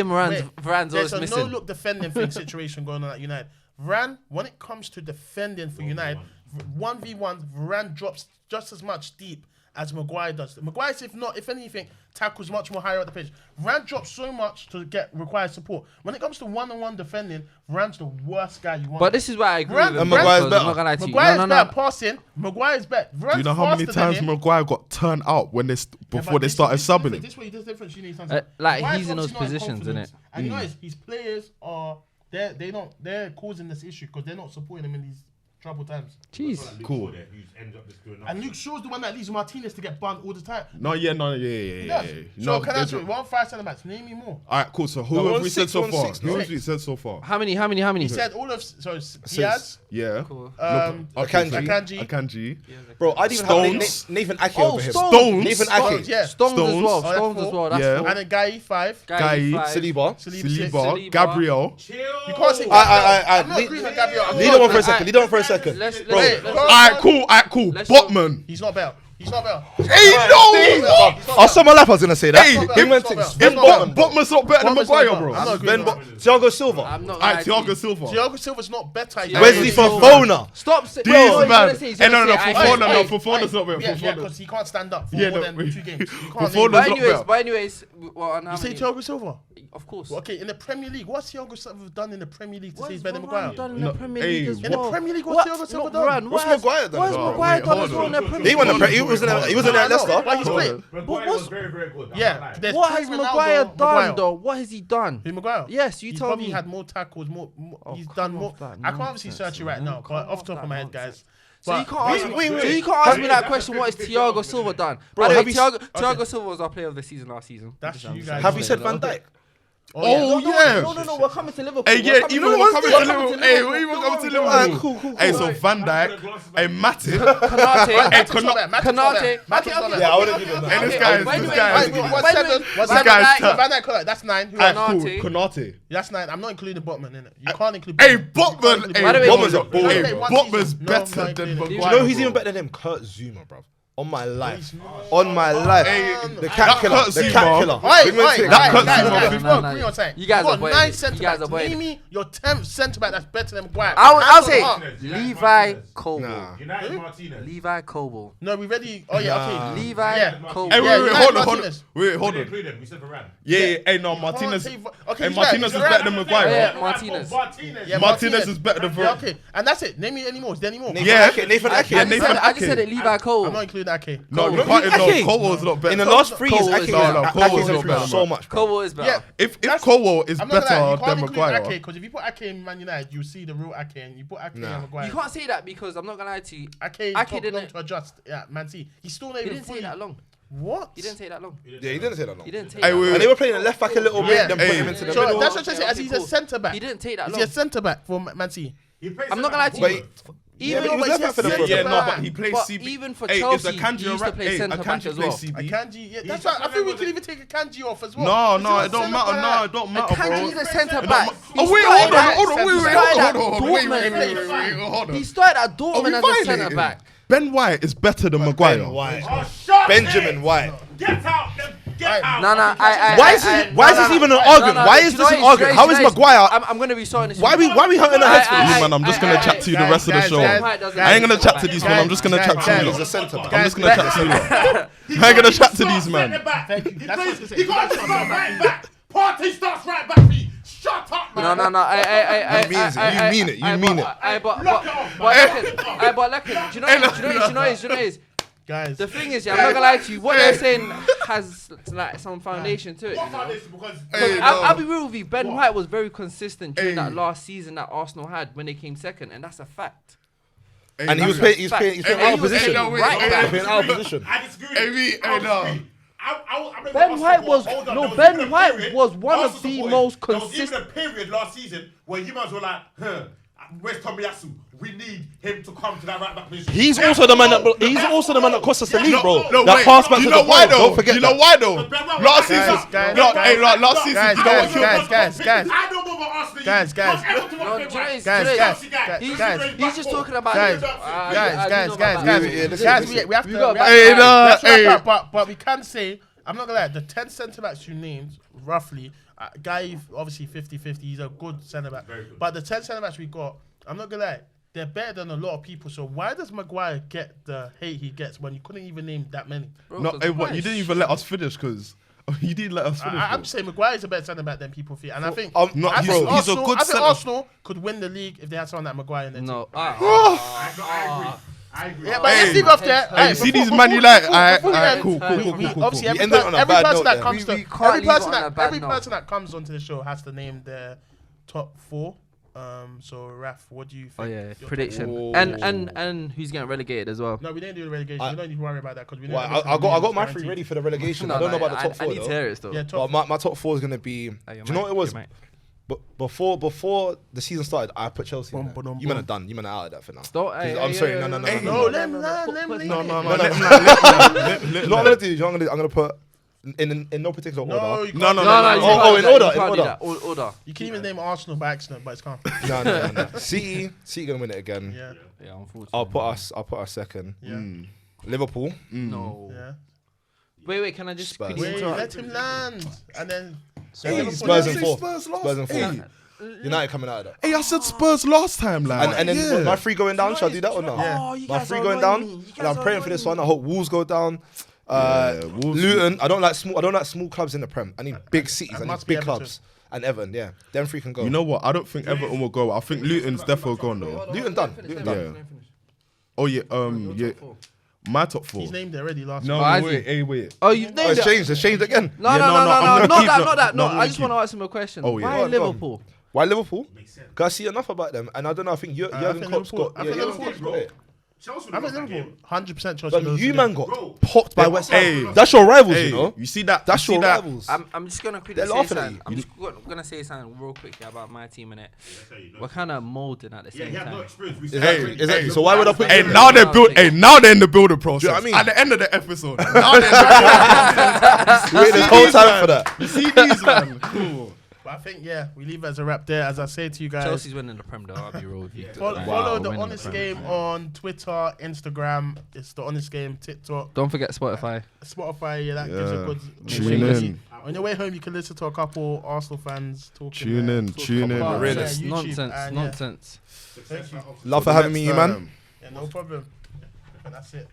Varane's There's always a missing. no-look defending thing situation going on at United. Varane, when it comes to defending for United, 1v1, Varane drops just as much deep as Maguire does. Maguire, if anything, tackles much more higher up the pitch. Varane drops so much to require support. When it comes to one-on-one defending, Varane's the worst guy you want. But this is why I agree with him. Maguire's because I'm not better. gonna lie to you. Maguire's No. better passing. Maguire's better. Varane's Do you know how many faster than times him. Maguire got turned out when before they started subbing him? This way, there's difference. You need like, Maguire's he's in those obviously not positions, confidence. innit? And you know, his players are they're causing this issue because they're not supporting him in these trouble times. Jeez. Cool. And Luke Shaw's the one that leaves Martinez to get banned all the time. No, yeah. So can I ask you, 1 5 centre backs? Name me more. All right, cool. So who No, have on we six, said so on far? six, Who no. have we said so far? How many? He said all of Diaz, Yeah. Cool. Akanji. Bro, I didn't even have Stones. Nathan Ake Oh, over him. Stones. Nathan Stones, Ake. yeah. Stones as Stones. well. Oh, that's Stones as four. well. That's Yeah. four. And then Guy 5. Guy, five. Saliba. Saliba, Gabriel. You can't say I'm not agreeing with Gabriel. I'm Lead not on for a agreeing. second. Lead on for a second. Let's Alright, cool. Let's Botman. He's not better. Hey, Oh, some of my life I was gonna say that. Hey, Him went to Botman. Botman's not better than Botman's Maguire, not bro. better. I'm not agreeing with that. Thiago Silva. I'm not. Alright, Thiago Silva. Thiago Silva's not better. Wesley Fofana. Stop. These man. No, Hey, Fofana's not better. Yeah, Fofana. because he can't stand up for Yeah, more no, than 2 games. You can't Fofana's name not him. But anyways, well, on how You say many? Thiago Silva? Of course. Okay, in the Premier League, what's Thiago Silva done in the Premier League to say he's What better has than Varane Maguire? done in No, the Premier hey, League as In the well? Premier League, what's Thiago Silva Not done? Varane. What's What has- Maguire done What has as well? Maguire Wait, done hold as well in on. the Premier He won the League? He was in there No, Leicester. but he's played. Maguire what's- was very, very good. Yeah, there's What has pre-Ronaldo, Maguire done Maguire. though? What has he done? Who, Maguire? Yes, you He's told probably me. had more tackles, Oh, he's come done more. off that I can't obviously nonsense, search it right man. now, Come but off off the top that of my head, nonsense. guys. So you But- can't ask me. wait. So you can't ask me that question. What has Thiago Silva done? Bro, By the have way, you Thiago Silva was our player of the season last season. That's I'm you just guys. saying. Have you said Van Dijk? Oh, yeah. No, we're coming to Liverpool. Hey, yeah, even we're coming to Liverpool. Hey, we even coming to Alright, Liverpool. cool. Hey, so Van Dijk, hey, Matip. Kanate. Matip's not bad. Matip's not bad. Matip's not bad. Yeah, I wouldn't give him Hey, that. this guy's What's this 7? What's This guy's tough. Van Dijk, correct. That's 9. Who Alright, else? cool. Konate. That's 9. I'm not including Botman in it. You can't include Hey, You can't Botman. include Hey, By the way, Botman's a Botman's ball. okay, Hey, one Botman's season. No, better I'm than not including Maguire. Do you know who's bro. even better than him? Kurt Zuma, bro. On my life. he's not. On my life. The cat killer. Kurt The Zuma. cat killer. Oi, Big man oi, thing. That cuts guys, him off. guys, No, before no, agree on something. you guys You've got avoided 9 it. centre You guys backs. avoided Name it. me your 10th centre back that's better than Maguire. I'll Hands say on heart. Levi Coble. Nah. United Martinez. Levi Coble. No, we ready. Oh yeah, okay. Levi Yeah. Coble. Hey, Yeah, wait, United hold on. Martinez. Wait, hold We on. include him. We said Varane. Yeah, hey, no, Martinez. Okay, Hey, he's Martinez better. is better than Maguire. Yeah, Martinez. Yeah, Martinez is better than Yeah, Varane. okay. And that's it. Name me any more. Is there any more? Nathan Yeah. Ake. Nathan I Ake. Yeah, Nathan just said it. Levi I'm Coble. not including Ake. No, Cole. you can't. No, Ake. Colwell's not better. In the last 3 years, Cole Ake is is better. No, Cole Ake's is not improved better. so much, bro. Coble is better. Yeah. If That's- Colwell is I'm not gonna lie, better you than can't include Maguire, Ake because if you put Ake in Man United, you see the real Ake, and you put Ake Nah. and Maguire. You can't say that because I'm not gonna lie to you. Ake Ake took long didn't- to adjust. Yeah, Man City. He's still not He even didn't fully. take that long. What? He didn't take that long. Yeah, he didn't say that long. He didn't take Hey, that wait, long. And they were playing a left back a little Yeah. bit, then put Hey. him into the So middle. that's what I'm saying. As Okay, he's a cool. centre back. He didn't take that He's long. a centre back for Man City. I'm not gonna lie to But you. he- Even but he was left back for them for a yeah, bit. no, but he plays But CB. even for Hey, Chelsea, is Akanji he used to alright? play Hey, centre back Akanji as plays well. CB. Akanji, yeah, that's why I think we can even take Akanji off as well. No, He's no, not it don't centre matter. back. No, it don't matter, Akanji's bro. a centre back. Oh wait, hold on, hold on, wait, He started at hold on, Dortmund. hold on. He started at Are Dortmund we as a violating? centre back. Ben White is better than Maguire. Ben White. Oh, shut Benjamin it. White. Get out. Get out. No, no, Why is this even an argument? Why is this an argument? How is Maguire? I'm going to be so honest. Why we hurting our heads for You this? man, I'm just gonna chat to you the rest of the show. I ain't gonna chat to these men. I'm just gonna chat to you. He's a centre back. I'm just gonna chat to you. I ain't gonna chat to these men. Thank you. He That's what I was gonna say. got to start right back. Partey starts right back for you. Shut up, man. No. You mean it. You mean it. But Lock it off, do you know what it is? Guys, The thing is, yeah, I'm not gonna lie to you. What they're saying has like some foundation to it. What You know? foundation? Because Hey, I'll be real with you. Ben White was very consistent during Hey. that last season that Arsenal had when they came second, and that's a fact. And he was playing. He's playing out of position. no, wait, Right wait, back. He's playing out of position. I disagree. Hey, me, I hey, no. disagree. I Ben White was Ben White was one of the most There was even consistent. a period last season where you guys were like, where's Tomiyasu? We need him to come to that right back position. He's also the man that cost us the league, bro. No, That wait. pass back Do to you know the why ball. though? Don't forget Do you know that. why though? Last season, guys, no, guys, hey, last season. guys, Do you know what? guys. I don't know about Arsenal. Guys. He's just talking about Guys, listen. we have to. We got Hey, no, Let's wrap hey. up, but we can say, I'm not gonna lie, the 10 centre backs you named, roughly, Guy, obviously 50-50, he's a good centre back. But the 10 centre backs we got, I'm not gonna lie. They're better than a lot of people. So why does Maguire get the hate he gets when you couldn't even name that many? No, what? You didn't even let us finish because you didn't let us finish. I'm saying Maguire's a better centre back than people feel, and I think not I he's think a- he's a Arsenal, good I think centre- Arsenal could win the league if they had someone like Maguire in their team. No, I agree. Yeah, but let's leave off there. Hey, you see these Man United? Cool. Obviously, every ended on a every bad person note that there. comes to We can't every leave it person on a that bad every note. person that comes onto the show has to name their top 4. So Raf, what do you think? Oh yeah, your top prediction. 4? And who's getting relegated as well? No, we didn't do the relegation. We don't need to worry about that because we know. Well, I got my 3 ready for the relegation. I don't know about the top 4 I need to though. hear it still. Yeah, But top. my top 4 is gonna be. Do Hey, you know what it was? your mate. But before the season started, I put Chelsea. In there. Bum, You men are done. You men are out of that for now. Don't, hey, I'm hey, sorry. hey, No. hey, No, let him leave. No. You know what I'm gonna do? You know what I'm gonna put in no particular order. No, you can't. No, No, Oh, you can't in do that, order, you in can't do order. that. Order. You can even name Arsenal by accident, but it's calm. No. City gonna win it again. Yeah, Yeah, unfortunately. I'll put us second. yeah, Liverpool. No. yeah. Wait, can I just Spurs. quickly Wait, interrupt? let him land, and then. Hey, Spurs in say 4th. Spurs last. Spurs in 4th. Hey, United coming out of that. hey, I said Spurs last time, like. And then yeah. my 3 going down. Shall I do that or not? Yeah. Oh, you My guys 3 are going annoying down. me. You And guys I'm are praying for this annoying one. I hope Wolves go down. Wolves- Luton. I don't like small clubs in the Prem. I need big cities. I need must be big Everton. clubs. And Everton, yeah. Them 3 can go. You know what? I don't think Everton will go. I think Luton's definitely gone though. Luton done. Luton done. Yeah. Oh yeah. Yeah. My top 4. He's named it already last No, week. Oh, has wait. he? Hey, wait. Oh, you've Oh, named it's it. changed. It's changed again. No, Yeah, no, I'm not gonna keep- that. no, No, I'm I gonna just keep- want to ask him a question. Oh, yeah. Why Go on. Liverpool? Why Liverpool? Because I see enough about them, and I don't know. I think Jurgen think Klopp's Liverpool- got. I think Jurgen Liverpool- Klopp's got it. Chelsea I think lost that Liverpool, game. 100% Chelsea. But lose you the man game. got Bro. popped by West Ham. Hey. That's your rivals, Hey, you know. you see that? That's you your see that? rivals. I'm just gonna quickly They're say laughing at something. you. I'm gonna say something real quickly about my team in it. you know. We're kind of molding at the Yeah, same he had no time. experience. We Is said that- that. is that- so why would I put? Hey, you in now there? they're build. Hey, now they're in the builder process. Do you know what I mean? At the end of the episode. Now they're in the Wait this whole time for that. You see these, man? Cool. But I think, yeah, we leave it as a wrap there. As I say to you guys, Chelsea's winning the Prem though. I'll be real with you. follow Like, the we're winning Honest Prem. Game on Twitter, Instagram. It's the Honest Game, TikTok, Don't forget Spotify. Spotify. Yeah, that gives a Yeah. good. Tune in. On your way home, you can listen to a couple Arsenal fans talking. Tune there. in. Tune in. About, Realist. YouTube, Nonsense. and yeah, Nonsense. Thank you. Love for having me, you man. Yeah, no problem. And that's it.